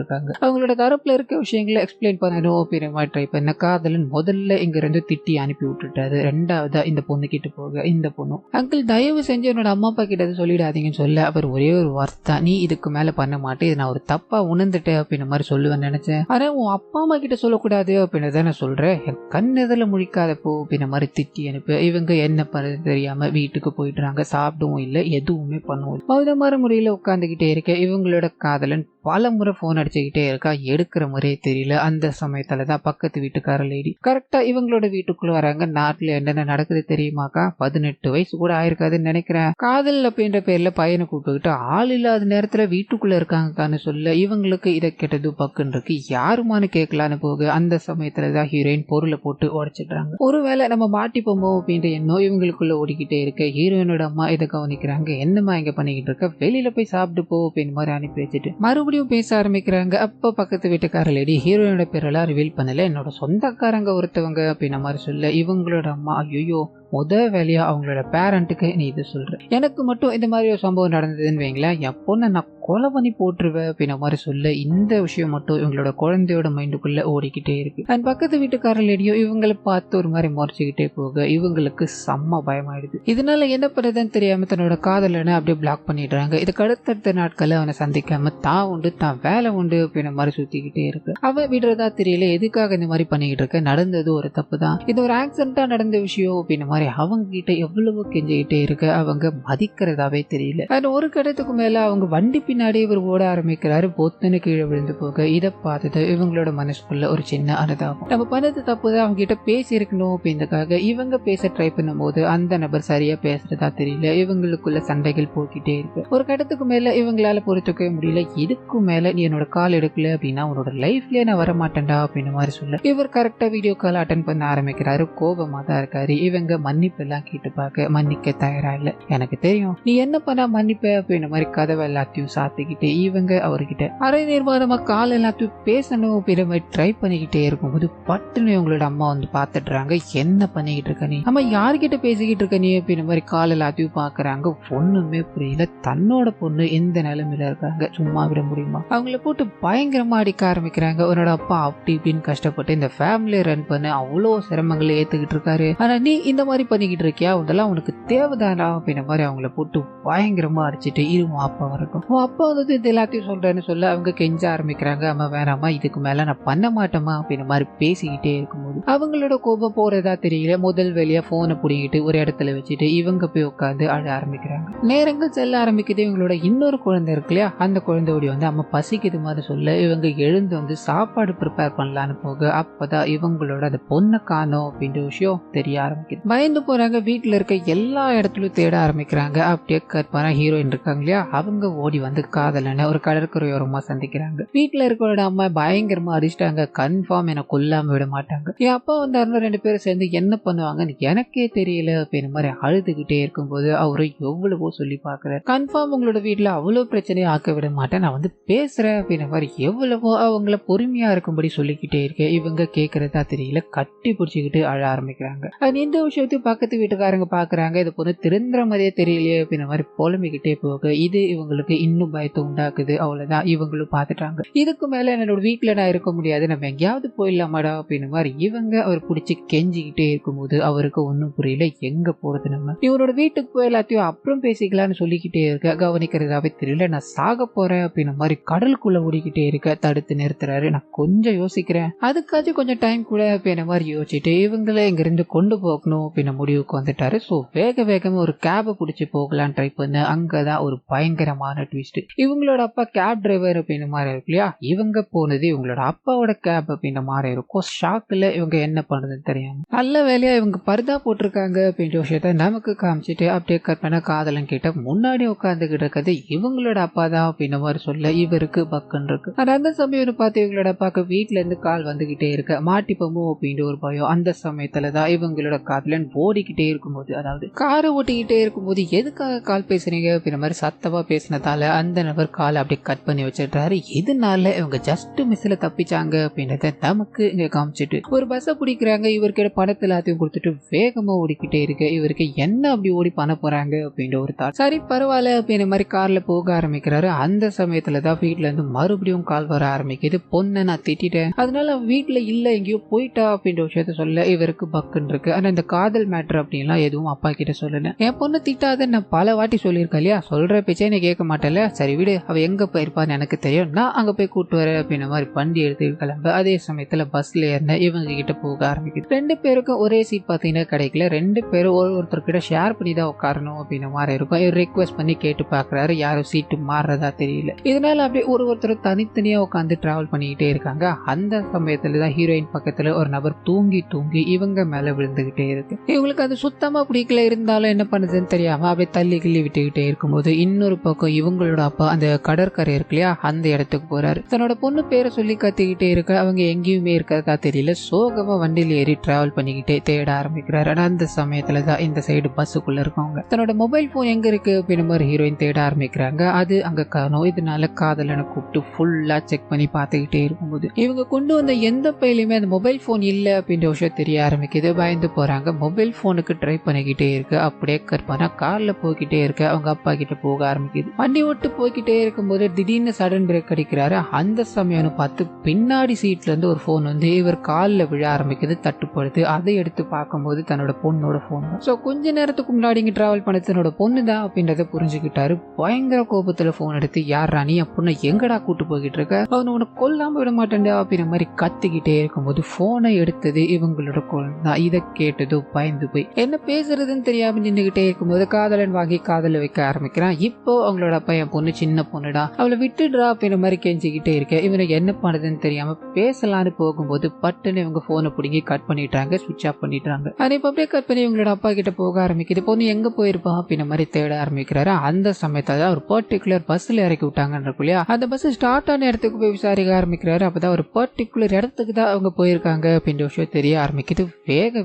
இருக்காங்க. அவங்களோட தரப்புல இருக்க விஷயங்களை எக்ஸ்பிளைன் பண்ணணும் அப்படின்ற மாதிரி ட்ரை பண்ண காதலன் முதல்ல இங்க இருந்து திட்டி அனுப்பி விட்டுட்டாரு. ரெண்டாவதா இந்த பொண்ணு கிட்ட போக இந்த பொண்ணு, அங்கிள் தயவு செஞ்சு என்னோட அம்மா அப்பா கிட்ட சொல்லிடாதீங்கன்னு சொல்ல அவர் ஒரே ஒரு வார்த்தை, நீ இதுக்கு மேல பண்ண மாட்டேன், இது நான் ஒரு தப்பா உணர்ந்துட்டேன் அப்படின்ற மாதிரி சொல்லுவேன்னு நினைச்சேன். ஆனா உன் அப்பா அம்மா கிட்ட சொல்லக்கூடாது அப்படின்னு நான் சொல்றேன், என் கண் எதில் முழிக்காத போ அப்படின்ற மாதிரி திட்டி அனுப்பி இவங்க என்ன பண்ணது தெரியாம வீட்டுக்கு போயிடுறாங்க. சாப்பிடவும் இல்லை, எதுவுமே பண்ணுவோம். மௌனமான முறையில உட்காந்துக்கிட்டே இருக்க இவங்களோட காதலன் பல முறை போன் அடிச்சுக்கிட்டே இருக்கா, எடுக்கிற முறையே தெரியல. அந்த சமயத்துலதான் பக்கத்து வீட்டுக்கார லேடி கரெக்டா இவங்களோட வீட்டுக்குள்ள வராங்க. நாட்டுல என்னென்ன நடக்குது தெரியுமாக்கா, 18 வயசு கூட ஆயிருக்காதுன்னு நினைக்கிறேன். காதல் அப்படின்ற பேர்ல பையனை கூப்பிட்டுக்கிட்டு ஆள் இல்லாத நேரத்துல வீட்டுக்குள்ள இருக்காங்கன்னு சொல்ல இவங்களுக்கு இதை கெட்டது பக்குன்னு இருக்கு, யாருமானு கேட்கலான்னு போக அந்த சமயத்துலதான் ஹீரோயின் பொருளை போட்டு உடைச்சிடுறாங்க. ஒருவேளை நம்ம மாட்டிப்போமோ அப்படின்ற எண்ணம் இவங்களுக்குள்ள ஓடிக்கிட்டே இருக்க ஹீரோயினோட அம்மா இதை கவனிக்கிறாங்க. என்னம்மா இங்க பண்ணிக்கிட்டு இருக்க, வெளியில போய் சாப்பிட்டு போ அப்படின்னு மாதிரி அனுப்பி வச்சுட்டு மறுபடியும் பேச ஆரம்பிக்கிறாங்க. அப்ப பக்கத்து வீட்டுக்கார லேடி ஹீரோயினோட பேரெல்லாம் ரிவீல் பண்ணல, என்னோட சொந்தக்காரங்க ஒருத்தவங்க அப்படின்ற மாதிரி சொல்ல இவங்களோட அம்மா ஐயோ வேலையா அவங்களோட பேரண்ட்டுக்கு நீ இது சொல்ற, எனக்கு மட்டும் இந்த மாதிரி ஒரு சம்பவம் நடந்ததுன்னு வைங்களேன், என் பொண்ணை நான் கொலை பண்ணி போட்டுருவேன் அப்படின்ற மாதிரி சொல்ல இந்த விஷயம் மட்டும் இவங்களோட குழந்தையோட மைண்டுக்குள்ள ஓடிக்கிட்டே இருக்கு. அண்ட் பக்கத்து வீட்டுக்கார லேடியோ இவங்களை பார்த்து ஒரு மாதிரி முறைச்சிக்கிட்டே போக இவங்களுக்கு செம்ம பயமாயிடுது. இதனால என்ன பண்ணுறதுன்னு தெரியாம தன்னோட காதலனை அப்படியே பிளாக் பண்ணிடுறாங்க. இதுக்கு அடுத்தடுத்த நாட்கள் அவனை சந்திக்காம தான் உண்டு தான் வேலை உண்டு அப்படின்ற மாதிரி சுத்திக்கிட்டே இருக்கு. அவன் விடுறதா தெரியல, எதுக்காக இந்த மாதிரி பண்ணிக்கிட்டு இருக்க, நடந்தது ஒரு தப்பு தான், இது ஒரு ஆக்சிடென்டா நடந்த விஷயம் அப்படின்ற மாதிரி அவங்க கிட்ட எவ்வளவோ கெஞ்சிக்கிட்டே இருக்க அவங்க மதிக்கிறதாவே தெரியல. ஒரு கட்டத்துக்கு மேல அவங்க வண்டி பின்னாடி இவர் ஓட ஆரம்பிக்கிறாரு. பொத்துன்னு கீழே விழுந்து போக இதை பார்த்துட்டு இவங்களோட மனசுக்குள்ள ஒரு சின்ன அனுதாபம், நம்ம பண்ணது தப்புதான், அவங்க கிட்ட பேசி இருக்கணும் அப்படின்றதுக்காக இவங்க பேச ட்ரை பண்ணும் போது அந்த நபர் சரியா பேசுறதா தெரியல. இவங்களுக்குள்ள சண்டைகள் போக்கிட்டே இருக்கு. ஒரு கட்டத்துக்கு மேல இவங்களால பொறுத்துக்கவே முடியல, இதுக்கு மேல நீ என்னோட கால் எடுக்கல அப்படின்னா உன்னோட லைஃப்லயே நான் வரமாட்டேன்டா அப்படின்னு மாதிரி சொல்ல இவர் கரெக்டா வீடியோ கால் அட்டன் பண்ண ஆரம்பிக்கிறாரு. கோபமா தான் இருக்காரு. இவங்க மன்னிப்பு எல்லாம் கேட்டு பார்க்க மன்னிக்க தயாரா இல்ல, எனக்கு தெரியும் நீ என்ன பண்ணா மன்னிப்ப அப்படின்ற மாதிரி கதவை எல்லாத்தையும் சாத்திக்கிட்டு இவங்க அவர்கிட்ட அரை நிர்வாகமா கால் எல்லாத்தையும் பேசணும் அப்படின்ற மாதிரி ட்ரை பண்ணிக்கிட்டே இருக்கும்போது பட்டுன்னு இவங்களோட அம்மா வந்து பாத்துடுறாங்க. என்ன பண்ணிக்கிட்டு இருக்க நீ, அம்மா யார்கிட்ட பேசிக்கிட்டு இருக்க நீ அப்படின்ற மாதிரி கால் எல்லாத்தையும் பாக்குறாங்க. ஒண்ணுமே புரியல, தன்னோட பொண்ணு எந்த நிலைமையில இருக்காங்க, சும்மா விட முடியுமா, அவங்கள போட்டு பயங்கரமா அடிக்க ஆரம்பிக்கிறாங்க. உன்னோட அப்பா அப்படி இப்படின்னு கஷ்டப்பட்டு இந்த ஃபேமிலியை ரன் பண்ண அவ்வளவு சிரமங்களை ஏத்துக்கிட்டு இருக்காரு, ஆனா நீ இந்த மாதிரி பண்ணிக்கிட்டு இருக்கியா, அதெல்லாம் உனக்கு தேவைதானா அப்படின்ற மாதிரி அவங்கள போட்டு பயங்கரமா அடிச்சுட்டு இருமா அப்பா வரைக்கும் உன் அப்பா வந்து இது எல்லாத்தையும் சொல்றேன்னு சொல்ல அவங்க கெஞ்ச ஆரம்பிக்கிறாங்க. அம்மா வேணாமா, இதுக்கு மேல நான் பண்ண மாட்டேமா அப்படின்ற மாதிரி பேசிக்கிட்டே இருக்கும்போது அவங்களோட கோபம் போறதா தெரியல. முதல் வேலையா போனை பிடிங்கிட்டு ஒரு இடத்துல வச்சுட்டு இவங்க போய் உட்காந்து அழ ஆரம்பிக்கிறாங்க. நேரங்கள் செல்ல ஆரம்பிக்குது. இவங்களோட இன்னொரு குழந்தை இருக்கு இல்லையா, அந்த குழந்தை ஓடி வந்து அம்மா பசிக்குது மாதிரி சொல்ல இவங்க எழுந்து வந்து சாப்பாடு ப்ரிப்பேர் பண்ணலான்னு போக அப்பதான் இவங்களோட அந்த பொண்ணை காணோம் அப்படின்ற விஷயம் தெரிய ஆரம்பிக்குது. பயந்து போறாங்க. வீட்டுல இருக்க எல்லா இடத்துலயும் தேட ஆரம்பிக்கிறாங்க. அப்படியே கற்பான ஹீரோயின் இருக்காங்க இல்லையா, அவங்க ஓடி வந்து காதலனை ஒரு கடற்கரையோரமா சந்திக்கிறாங்க. வீட்டுல இருக்கவரோட அம்மா பயங்கரமா அடிச்சிட்டாங்க, கன்ஃபார்ம் என்ன கொல்லாம விட மாட்டாங்க, என் அப்பா வந்தாருன்னு 2 பேரும் சேர்ந்து என்ன பண்ணுவாங்கன்னு எனக்கே தெரியல அப்படின்ற மாதிரி அழுதுகிட்டே இருக்கும்போது அவரு எவ்வளவோ சொல்லி பாக்குறாரு. கன்ஃபார்ம் உங்களோட வீட்டுல அவ்வளவு பிரச்சனையை ஆக்க விட மாட்டேன், நான் வந்து பேசுறேன் அப்படின்ற மாதிரி எவ்வளவோ அவங்கள பொறுமையா இருக்கும்படி சொல்லிக்கிட்டே இருக்கேன். இவங்க கேக்குறதா தெரியல, கட்டி பிடிச்சிக்கிட்டு அழ ஆரம்பிக்கிறாங்க. இந்த விஷயத்தையும் பக்கத்து வீட்டுக்காரங்க பாக்குறாங்க. இது பொண்ணு திருந்துற மாதிரியே தெரியலையே அப்படின்ற மாதிரி புலம்பிக்கிட்டே போக இது இவங்களுக்கு இன்னும் பயத்தை உண்டாக்குது. அவ்வளவுதான், இவங்களும் பாத்துட்டாங்க. இதுக்கு மேல என்னோட வீட்டுல நான் இருக்க முடியாது, நம்ம எங்கேயாவது போயிடலாமாடா அப்படின்னு மாதிரி இவங்க அவர் பிடிச்சி கெஞ்சிக்கிட்டே இருக்கும்போது அவருக்கு ஒன்னும் புரியல, எங்க போறது, நம்ம இவரோட வீட்டுக்கு போய் எல்லாத்தையும் அப்புறம் பேசிக்கலாம்னு சொல்லிக்கிட்டே இருக்க கவனிக்கிறதாவே தெரியல. நான் சாக போறேன் அப்படின்ற மாதிரி கடலுக்குள்ள ஓடிக்கிட்டே இருக்க தடுத்து நிறுத்துறாரு. நான் கொஞ்சம் யோசிக்கிறேன், அதுக்காச்சும் கொஞ்சம் டைம் கூட அப்படின்ற மாதிரி யோசிச்சுட்டு இவங்களை இங்க இருந்து கொண்டு போகணும் அப்படின்னு முடிவுக்கு வந்துட்டாரு. ஸோ வேகமா ஒரு கேபை பிடிச்சி போகலான்னு ட்ரை பண்ண அங்கதான் ஒரு பயங்கரமான ட்விஸ்ட். காமிச்சிட்டு இவங்களோட அப்பா கேப் டிரைவர் அப்படின்ற மாதிரி இருக்கு இல்லையா, இவங்க போனது இவங்களோட அப்பாவோட கேப் அப்படின்ற மாதிரி இருக்கும். ஷாக்ல இவங்க என்ன பண்றதுன்னு தெரியாம நல்ல வேலையா இவங்க பர்தா போட்டிருக்காங்க அப்படின்ற விஷயத்த நமக்கு காமிச்சிட்டு அப்படியே கற்பனை காதலன் கிட்ட முன்னாடி உட்காந்துக்கிட்டு இருக்கிறது இவங்களோட அப்பா தான் அப்படின்ற மாதிரி சொல்ல இவருக்கு பக்குன்னு இருக்கு. அந்த சமயம் பார்த்து இவங்களோட அப்பாவுக்கு வீட்டுல இருந்து கால் வந்துகிட்டே இருக்கு. மாட்டிப்போமோ அப்படின்ற ஒரு பயம். அந்த சமயத்துலதான் இவங்களோட காதலன் ஓடிக்கிட்டே இருக்கும்போது, அதாவது காரை ஓட்டிக்கிட்டே இருக்கும்போது எதுக்காக கால் பேசுறீங்க அப்படின்ற மாதிரி சத்தமா பேசினதால அந்த நபர் காலை அப்படியே கட் பண்ணி வச்சிடுறாரு. இதனால இவங்க ஜஸ்ட் மிஸ்ல தப்பிச்சாங்க அப்படின்றத நமக்கு இங்க காமிச்சிட்டு ஒரு பஸ்ஸை பிடிக்கிறாங்க. இவர்கிட்ட பணத்தை எல்லாத்தையும் கொடுத்துட்டு வேகமா ஓடிக்கிட்டே இருக்கு. இவருக்கு என்ன அப்படி ஓடி பண்ண போறாங்க அப்படின்ற ஒரு தாட். சரி பரவாயில்ல அப்படின்ற மாதிரி கார்ல போக ஆரம்பிக்கிறாரு. அந்த சமயத்துலதான் வீட்டுல இருந்து மறுபடியும் கால் வர ஆரம்பிக்குது. பொண்ணை நான் திட்டிட்டேன், அதனால வீட்டுல இல்ல எங்கேயோ போயிட்டா அப்படின்ற விஷயத்த சொல்ல இவருக்கு பக்குன்னு இருக்கு. ஆனா இந்த காதல் மேட்டர் அப்படின்லாம் எதுவும் அப்பா கிட்ட சொல்லல. என் பொண்ணு திட்டாத நான் பல வாட்டி சொல்லியிருக்கேன் இல்லையா, சொல்ற பேச்சே நீ கேட்க மாட்டேல, சரி விடு, அவ எங்க போயிருப்பான்னு எனக்கு தெரியும், நான் அங்க போய் கூட்டு வரேன் அப்படின்ற மாதிரி வண்டி எடுத்து கிளம்ப. அதே சமயத்துல பஸ்ல ஏறின இவங்க கிட்ட போக ஆரம்பிக்குது. ரெண்டு பேருக்கும் ஒரே சீட் பாத்தீங்கன்னா கிடைக்கல. ரெண்டு பேரும் ஒருத்தர்கிட்ட ஷேர் பண்ணி தான் உட்காரணும் அப்படின்ற மாதிரி இருக்கும். இவர் ரிக்வெஸ்ட் பண்ணி கேட்டு பாக்குறாரு, யாரும் சீட்டு மாறுறதா தெரியல. இதனால அப்படியே ஒருத்தர் தனித்தனியா உட்காந்து டிராவல் பண்ணிக்கிட்டே இருக்காங்க. அந்த சமயத்துலதான் ஹீரோயின் பக்கத்துல ஒரு நபர் தூங்கி தூங்கி இவங்க மேல விழுந்துகிட்டே இருக்கு. இவங்களுக்கு அது சுத்தமா பிடிக்கல. இருந்தாலும் என்ன பண்ணுதுன்னு தெரியாம அப்படியே தள்ளி கிள்ளி விட்டுக்கிட்டே இருக்கும்போது இன்னொரு பக்கம் இவங்களோட அப்பா அந்த கடற்கரை இருக்கு இல்லையா, அந்த இடத்துக்கு போறாரு. தன்னோட பொண்ணு பேரை சொல்லி கத்திக்கிட்டே இருக்க அவங்க எங்கேயுமே இருக்கிறதா தெரியல. சோகமா வண்டியில ஏறி டிராவல் பண்ணிக்கிட்டே தேட ஆரம்பிக்கிறாரு. அந்த சமயத்துலதான் இந்த சைடு பஸ்ஸுக்குள்ள இருக்கவங்க தன்னோட மொபைல் போன் எங்க இருக்கு அப்படின்னு மாதிரி ஹீரோயின் தேட ஆரம்பிக்கிறாங்க. அது அங்க காணோம். இதனால காதலனை கூப்பிட்டு ஃபுல்லா செக் பண்ணி பார்த்துக்கிட்டே இருக்கும்போது இவங்க கொண்டு வந்த எந்த பையிலுமே அந்த மொபைல் போன் இல்ல அப்படின்ற விஷயம் தெரிய ஆரம்பிக்குது. பயந்து போறாங்க. மொபைல் போனுக்கு ட்ரை பண்ணிக்கிட்டே இருக்கு. அப்படியே கற்பனா கார்ல போய்கிட்டே இருக்க அவங்க அப்பா கிட்ட போக ஆரம்பிக்குது. வண்டி ஓட்டு போய்கிட்டே இருக்கும்போது திடீர்னு சடன் பிரேக் அடிக்கிறாரு. அந்த சமயம் பார்த்து பின்னாடி சீட்ல இருந்து ஒரு போன் வந்து இவர் கால்ல விழ ஆரம்பிக்குது, தட்டுப்படுது. அதை எடுத்து பார்க்கும்போது தன்னோட பொண்ணோட போன். சோ கொஞ்ச நேரத்துக்கு முன்னாடி இங்க டிராவல் பண்ண தன்னோட பொண்ணு தான் அப்படின்றத புரிஞ்சுக்கிட்டாரு. பயங்கர கோபத்துல போன் எடுத்து, யாரா நீ பொண்ணை எங்கடா கூட்டு போய்கிட்டு இருக்க, அவனை உனக்கு கொல்லாம விட மாட்டேன்டா அப்படின்ற மாதிரி கத்திக்கிட்டே இருக்கும்போது போனை எடுத்தது இவங்களோட குழந்தை தான். இதை கேட்டதும் பயந்து போய் என்ன பேசுறதுன்னு தெரியாம நின்றுகிட்டே இருக்கும்போது காதலன் வாங்கி காதல வைக்க ஆரம்பிக்கிறான். இப்போ அவங்களோட அப்பா, என் பொண்ணு சின்ன பொண்ணுடா, அவளை விட்டுடுறா அப்படின்ற மாதிரி கெஞ்சிக்கிட்டே இருக்க இவனுக்கு என்ன பண்ணுதுன்னு தெரியாம பேசலான்னு போகும்போது பட்டுன்னு இவங்க போனை பிடிங்கி கட் பண்ணிட்டாங்க, சுவிட்ச் ஆஃப் பண்ணிட்டாங்க. அதே அப்படியே கட் பண்ணி இவங்களோட அப்பா கிட்ட போக ஆரம்பிக்குது. பொண்ணு எங்க போயிருப்பா அப்படின்ற மாதிரி தேட ஆரம்பிக்கிறாரு. அந்த சமயத்தான் ஒரு பர்டிகுலர் பஸ்ல இறக்கி விட்டாங்கன்னு இல்லையா, அந்த பஸ் ஸ்டார்ட் ஆன இடத்துக்கு போய் விசாரிக்க ஆரம்பிக்கிறாரு. அப்பதான் ஒரு பர்டிகுலர் இடத்துக்கு தான் அவங்க போயிருக்காங்க அப்படின்ற விஷயம் தெரிய ஆரம்பிக்குது.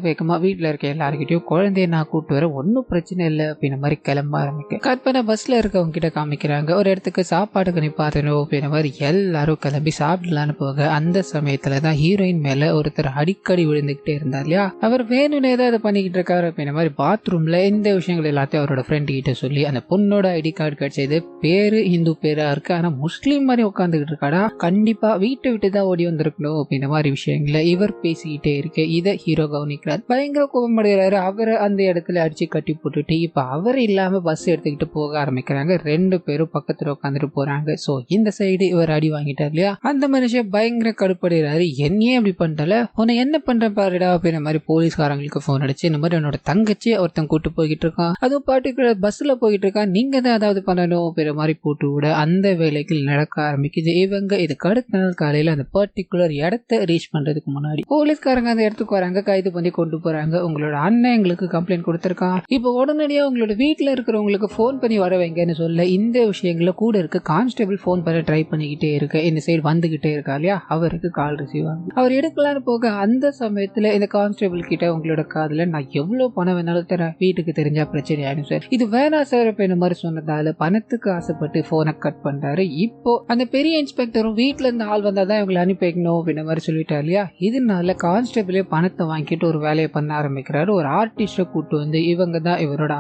வேகமா வீட்டுல இருக்க எல்லாருக்கிட்டையும் குழந்தைய நான் கூப்பிட்டு வர, ஒன்னும் பிரச்சனை இல்லை அப்படின்ற மாதிரி கிளம்ப ஆரம்பிக்க கற்பனை பஸ்ல இருக்கவங்க கிட்ட காமிக்கிறாங்க. ஒரு இடத்துக்கு சாப்பாடுக்கு நிப்பாட்டணும் அப்படின்ற மாதிரி எல்லாரும் கிளம்பி சாப்பிடலான்னு போக அந்த சமயத்துலதான் ஹீரோயின் மேல ஒருத்தர் அடிக்கடி விழுந்துகிட்டே இருந்தார் இல்லையா, அவர் வேணும்னே தான் அதை பண்ணிக்கிட்டு இருக்காரு அப்படின்ற மாதிரி பாத்ரூம்ல இந்த விஷயங்கள் எல்லாத்தையும் அவரோட ஃப்ரெண்ட் கிட்ட சொல்லி, அந்த பொண்ணோட ஐடி கார்டு கிடைச்சது, பேரு இந்து பேரா இருக்கு, ஆனா முஸ்லீம் மாதிரி உட்காந்துக்கிட்டு இருக்காடா, கண்டிப்பா வீட்டை விட்டு தான் ஓடி வந்திருக்கணும் அப்படின்ற மாதிரி விஷயங்களை இவர் பேசிக்கிட்டே இருக்கு. இதை ஹீரோ கவனிக்கிறார். பயங்கர கோபம் அடைகிறாரு. அவரை அந்த இடத்துல அடிச்சு கட்டி போட்டுட்டு இப்ப அவர் இல்லாம பஸ் எடுத்துக்கிட்டு போக ஆரம்பிக்கிறாங்க. ரெண்டு பேரும் பக்கத்துல உட்காந்துட்டு போறாங்க. சோ இந்த சைடு இவர் அடி வாங்கிட்டார் இல்லையா, அந்த மனுஷன் பயங்கர கடுப்படைகிறாரு. என்னையே அப்படி பண்ணிட்டால, உன்னை என்ன பண்ற பாருடா அப்படின்ற மாதிரி போலீஸ்காரங்களுக்கு போன் அடிச்சு, இந்த மாதிரி என்னோட தங்கச்சி ஒருத்தன் கூட்டு போய்கிட்டு இருக்கான், அதுவும் பர்டிகுலர் பஸ்ல போயிட்டு இருக்கான், நீங்க தான் ஏதாவது பண்ணணும் அப்படின்ற மாதிரி போட்டு விட அந்த வேலைகள் நடக்க ஆரம்பிக்குது. இவங்க இதுக்கு அடுத்த நாள் காலையில அந்த பர்டிகுலர் இடத்தை ரீச் பண்றதுக்கு முன்னாடி போலீஸ்காரங்க அந்த இடத்துக்கு வராங்க. கைது பண்ணி கொண்டு போறாங்க. உங்களோட அண்ணன் எங்களுக்கு கம்ப்ளைண்ட் கொடுத்திருக்கான், இப்போ உடனடியா உங்களோட வீட்டுல இருக்கிறவங்களுக்கு போன் பண்ணி வர வைங்கன்னு சொல்ல இந்த விஷயங்கள கூட இருக்க கான்ஸ்டபிள் போன் பண்ண ட்ரை பண்ணிக்கிட்டே இருக்க இந்த சைடு வந்துகிட்டே இருக்கா இல்லையா, அவருக்கு கால் ரிசீவ் ஆகும். அவர் எடுக்கலான்னு போக அந்த சமயத்துல இந்த கான்ஸ்டபிள் கிட்ட, உங்களோட காதுல நான் எவ்வளவு பணம் வேணாலும் தரேன், வீட்டுக்கு தெரிஞ்சா பிரச்சனை ஆயிடும் சார், இது வேணாம் சார் அப்படின்ற மாதிரி சொன்னதால பணத்துக்கு ஆசைப்பட்டு போனை கட் பண்றாரு. இப்போ அந்த பெரிய இன்ஸ்பெக்டரும் வீட்டுல இருந்து ஆள் வந்தாதான் இவங்களை அனுப்பி வைக்கணும் அப்படின்ற மாதிரி சொல்லிட்டா இல்லையா, இதனால கான்ஸ்டபிளே பணத்தை வாங்கிட்டு ஒரு வேலையை பண்ண ஆரம்பிக்கிறாரு. ஒரு ஆர்டிஸ்ட கூட்டு வந்து இவங்க தான் இவரோட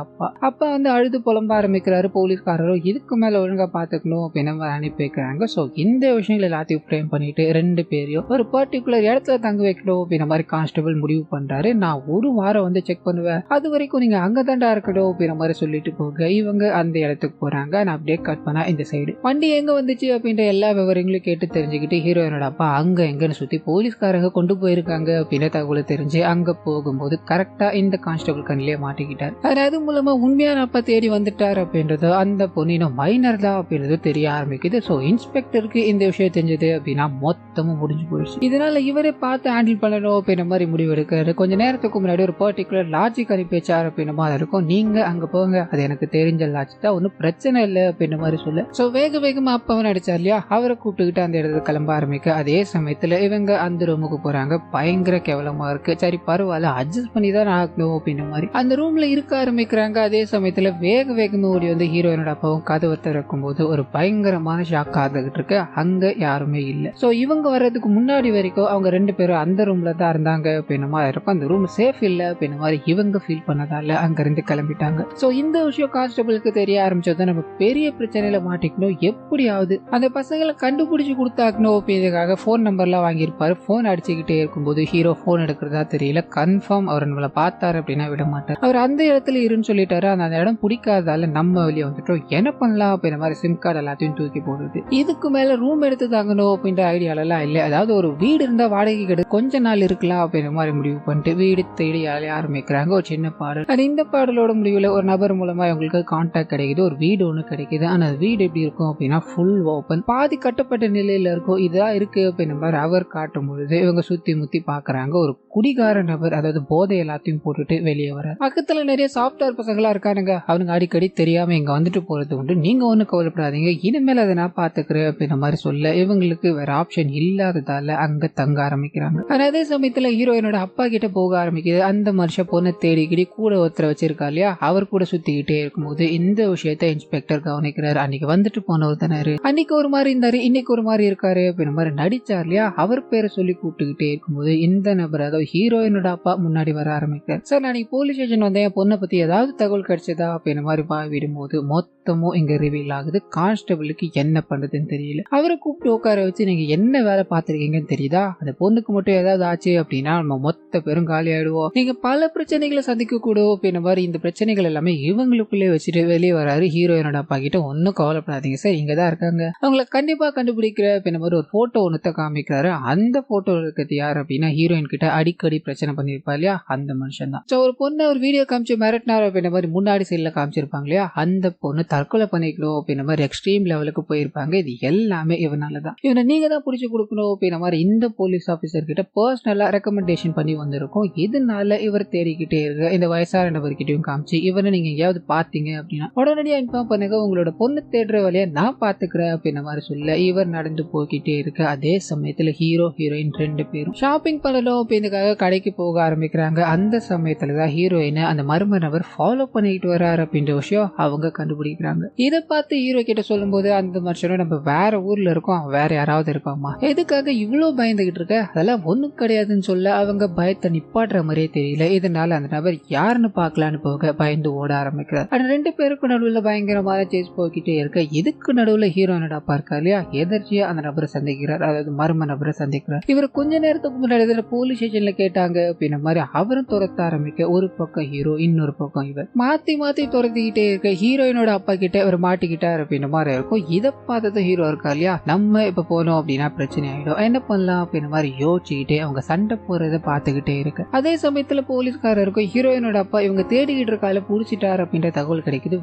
அப்பா வந்து அழுது புலம்ப ஆரம்பிக்கிறாரு. போலீஸ்காரரும் இதுக்கு மேல ஒழுங்கா பாத்துக்கணும் அப்படின்னு அனுப்பி வைக்கிறாங்க. சோ இந்த விஷயங்கள் எல்லாத்தையும் ஃப்ரேம் பண்ணிட்டு ரெண்டு பேரையும் ஒரு பர்டிகுலர் இடத்துல தங்க வைக்கணும் அப்படின்ற மாதிரி கான்ஸ்டபிள் முடிவு பண்றாரு. நான் ஒரு வாரம் வந்து செக் பண்ணுவேன், அது வரைக்கும் நீங்க அங்கதாண்டா இருக்கணும் அப்படின்ற மாதிரி சொல்லிட்டு போக இவங்க அந்த இடத்துக்கு போறாங்க. நான் அப்படியே கட் பண்ணா இந்த சைடு வண்டி எங்க வந்துச்சு அப்படின்ற எல்லா விவரங்களும் கேட்டு தெரிஞ்சுக்கிட்டு ஹீரோயினோட அப்பா அங்க எங்கன்னு சுத்தி போலீஸ்காரங்க கொண்டு போயிருக்காங்க அப்படின்னு தகவல் தெரிஞ்சு அங்க போகும்போது கரெக்டா இந்த கான்ஸ்டபிள் கண்ணிலே மாட்டிக்கிட்டார். அது மூலமா உண்மையான அப்பா தேடி வந்துட்டார் அப்படின்றத அந்த பொண்ணு மைண்ட் கிரிமினல் தான் அப்படின்றது தெரிய ஆரம்பிக்குது. ஸோ இன்ஸ்பெக்டருக்கு இந்த விஷயம் தெரிஞ்சது அப்படின்னா மொத்தமும் முடிஞ்சு போயிடுச்சு. இதனால இவரே பார்த்து ஹேண்டில் பண்ணணும் அப்படின்ற மாதிரி முடிவு எடுக்கிறாரு. கொஞ்ச நேரத்துக்கு முன்னாடி ஒரு பர்டிகுலர் லாஜிக் அனுப்பி வச்சாரு அப்படின்ற மாதிரி இருக்கும். நீங்க அங்க போங்க, அது எனக்கு தெரிஞ்ச லாஜிக் தான், ஒன்றும் பிரச்சனை இல்லை அப்படின்ற மாதிரி சொல்ல. ஸோ வேகமா அப்பவன் அடிச்சார் இல்லையா, அவரை கூப்பிட்டுக்கிட்டு அந்த இடத்துல கிளம்ப ஆரம்பிக்க அதே சமயத்துல இவங்க அந்த ரூமுக்கு போறாங்க. பயங்கர கேவலமா இருக்கு. சரி பரவாயில்ல, அட்ஜஸ்ட் பண்ணி தான் ஆகணும் அப்படின்ற மாதிரி அந்த ரூம்ல இருக்க ஆரம்பிக்கிறாங்க. அதே சமயத்துல வேகமா ஓடி வந்து ஹீரோயினோட அப்பாவும் கதவை திறக்கும் போது ஒரு பயங்கரமான ஷாக் ஆகிட்டு இருக்கு. அங்க யாருமே இல்ல. சோ இவங்க வர்றதுக்கு முன்னாடி வரைக்கும் அவங்க 2 பேரும் அந்த ரூம்ல தான் இருந்தாங்க அப்படின்ற மாதிரி இருக்கும். அந்த ரூம் சேஃப் இல்ல அப்படின்ற மாதிரி இவங்க ஃபீல் பண்ணதால அங்க இருந்து கிளம்பிட்டாங்க. சோ இந்த விஷயம் கான்ஸ்டபிளுக்கு தெரிய ஆரம்பிச்சது. நம்ம பெரிய பிரச்சனையில மாட்டிக்கணும், எப்படியாவது அந்த பசங்களை கண்டுபிடிச்சு கொடுத்தாக்கணும் அப்படின்றதுக்காக போன் நம்பர்லாம் வாங்கியிருப்பாரு. போன் அடிச்சுக்கிட்டே இருக்கும்போது ஹீரோ போன் எடுக்கிறதா தெரியல. கன்ஃபார்ம் அவர் நம்மளை பார்த்தாரு அப்படின்னா விட மாட்டார். அவர் அந்த இடத்துல இருன்னு சொல்லிட்டாரு. அந்த இடம் பிடிக்காதால நம்ம வெளியே வந்துட்டோம், என்ன பண்ணலாம் அப்படின்ற மாதிரி சிம் கார்டு எல்லாத்தையும் தூக்கி போடுறது. இதுக்கு மேல ரூம் எடுத்து தாங்கணும் அப்படின்ற ஐடியால எல்லாம் இல்லை. அதாவது ஒரு வீடு இருந்தா வாடகை கிடையாது, கொஞ்ச நாள் இருக்கலாம் அப்படின்ற மாதிரி முடிவு பண்ணிட்டு வீடு தேடி ஆரம்பிக்கிறாங்க. ஒரு சின்ன பாடல். அது இந்த பாடலோட முடிவுல ஒரு நபர் மூலமா உங்களுக்கு கான்டாக்ட் கிடைக்குது. ஒரு வீடு ஒண்ணு கிடைக்குது. ஆனா வீடு எப்படி இருக்கும் அப்படின்னா ஃபுல் ஓபன், பாதி கட்டப்பட்ட நிலையில இருக்கும். இதுதான் இருக்கு அப்படின்ற மாதிரி அவர் காட்டும் பொழுது இவங்க சுத்தி முத்தி பாக்குறாங்க. ஒரு குடிகார நபர், அதாவது போதை எல்லாத்தையும் போட்டுட்டு வெளியே வர. பக்கத்துல நிறைய சாஃப்ட்வேர் பசங்களா இருக்கானுங்க. அவனுங்க அடிக்கடி தெரியாம இங்க வந்துட்டு போறது உண்டு, நீங்க ஒண்ணு கவலைப்படாதீங்க, இனிமேல் அதை நான் பாத்துக்கிறேன் அப்படின்ற மாதிரி சொல்ல இவங்களுக்கு வேற ஆப்ஷன் இல்லாததால அங்க தங்க ஆரம்பிக்கிறாங்க. ஆனா அதே சமயத்துல ஹீரோயினோட அப்பா கிட்ட போக ஆரம்பிக்குது. அந்த மனுஷன் பொண்ணை தேடிக்கிடி கூட ஒருத்தரை வச்சிருக்கா இல்லையா, அவர் கூட சுத்திக்கிட்டே இருக்கும்போது இந்த விஷயத்த இன்ஸ்பெக்டர் கவனிக்கிறாரு. அன்னைக்கு வந்துட்டு போனவர் தானே, அன்னைக்கு ஒரு மாதிரி இருந்தாரு, இன்னைக்கு ஒரு மாதிரி இருக்காரு அப்படின்ற மாதிரி நடிச்சார் இல்லையா, அவர் பேரை சொல்லி கூப்பிட்டுக்கிட்டே இருக்கும்போது இந்த நபர், அதாவது ஹீரோயினோட அப்பா முன்னாடி வர ஆரம்பிக்கிறார். சார் நான் போலீஸ் ஸ்டேஷன் வந்தேன், பொண்ணை பத்தி ஏதாவது தகவல் கிடைச்சதா அப்படின்ற மாதிரி விடும்போது மொத்தமும் இங்க ரிவீல் ஆகுது. கான்ஸ்டபிளுக்கு என்ன பண்றதுன்னு தெரியல. அவரை கூப்பிட்டு உட்கார வச்சு நீங்க என்ன வேலை பார்த்திருக்கீங்கன்னு தெரியுதா, அந்த பொண்ணுக்கு மட்டும் ஏதாவது ஆச்சு அப்படின்னா நம்ம மொத்த பேரும் காலி ஆயிடுவோம், நீங்க பல பிரச்சனைகளை சந்திக்க கூடும் அப்படின்ற மாதிரி இந்த பிரச்சனைகள் எல்லாமே இவங்களுக்குள்ளே வச்சுட்டு வெளியே வராரு. ஹீரோயினோட அப்பா கிட்ட ஒன்னும் கவலைப்படாதீங்க சார், இங்கதான் இருக்காங்க, அவங்களை கண்டிப்பா கண்டுபிடிக்கிற அப்படின்ற மாதிரி ஒரு போட்டோ ஒன்னத்தை காமிக்கிறாரு. அந்த போட்டோ இருக்கிறது யார் அப்படின்னா ஹீரோயின் கிட்ட அடிக்கடி பிரச்சனை பண்ணிருப்பா இல்லையா, அந்த மனுஷன் தான். ஒரு பொண்ணு ஒரு வீடியோ காமிச்சு மிரட்டினார் அப்படின்ற மாதிரி முன்னாடி சைட்ல காமிச்சிருப்பாங்க இல்லையா, அந்த பொண்ணு தற்கொலை பண்ணிக்கணும் அப்படின்ற மாதிரி எக்ஸ்ட்ரீம் லெவலுக்கு போயிருப்பாங்க. இது எல்லாமே இவனாலதான். இவனை நீங்க தான் பிடிச்சு கொடுக்கணும் அப்படின்ற மாதிரி இந்த போலீஸ் ஆபீசர் கிட்ட பர்சனலா ரெக்கமெண்டேஷன் பண்ணி வந்திருக்கும். இதனால இவர் தேடிக்கிட்டே இருக்க இந்த வயசான நபர்கிட்டையும் காமிச்சு இவனை நீங்க எங்கேயாவது பாத்தீங்க அப்படின்னா உடனடியா இன்ஃபார்ம் பண்ணுங்க, உங்களோட பொண்ணு தேடுற வழியா நான் பாத்துக்கிறேன் அப்படின்ற மாதிரி சொல்ல இவர் நடந்து போய்கிட்டே இருக்க. அதே சமயத்துல ஹீரோ ஹீரோயின் 2 பேரும் ஷாப்பிங் பண்ணணும் அப்படின்றதுக்காக கடைக்கு போக ஆரம்பிக்கிறாங்க. அந்த சமயத்துலதான் ஹீரோயினை அந்த மர்ம நபர் ஃபாலோ பண்ணிட்டு வர்றாரு அப்படின்ற விஷயம் அவங்க கண்டுபிடிக்கிறாங்க. இதை பார்த்து ஹீரோ கிட்ட சொல்லும் போது அந்த மனுஷனும் நம்ம வேற ஊர்ல இருக்கோம், வேற யாராவது இருப்பாமா, எதுக்காக இவ்வளவு பயந்துகிட்டு இருக்க, அதெல்லாம் ஒண்ணும் கிடையாதுன்னு சொல்ல அவங்க பயத்தை நிப்பாட்டுற மாதிரியே தெரியல. இதனால அந்த நபர் யாருன்னு பாக்கலான்னு போக பயந்து ஓட ஆரம்பிக்கிறார். ஆனா 2 பேருக்கு நடுவுல பயங்கரமான சேஸ் போய்கிட்டே இருக்க. இதுக்கு நடுவுல ஹீரோயினோட அப்பா இருக்கா இல்லையா, எதர்ச்சியா அந்த நபரை சந்திக்கிறார், அதாவது மர்ம நபரை சந்திக்கிறார். இவர் கொஞ்ச நேரத்துக்கு முன்னாடி போலீஸ் ஸ்டேஷன்ல கேட்டாங்க அப்படின்ற மாதிரி அவரும் துரத்த ஆரம்பிக்க, ஒரு பக்கம் ஹீரோ, இன்னொரு பக்கம் இவர் மாத்தி மாத்தி துரத்திக்கிட்டே இருக்க. ஹீரோயினோட அப்பா கிட்ட அவர் மாட்டிக்கிட்டார் அப்படின்ற மாதிரி இருக்கும். இதை பார்த்தது ஹீரோ இருக்கா இல்லையா, நம்ம இப்ப போனோம் அப்படின்னா பிரச்சனை ஆயிடும், என்ன பண்ணலாம் அப்படின்ற மாதிரி யோசிச்சுக்கிட்டே அவங்க சண்டை போறதை பார்த்துக்கிட்டே இருக்கு. அதே சமயத்துல போலீஸ்காரர் இருக்கும் ஹீரோயினோட அப்பா இவங்க தேடிக்கிட்டு இருக்கால புடிச்சிட்டார் அப்படின்ற தகவல் கிடைக்குது.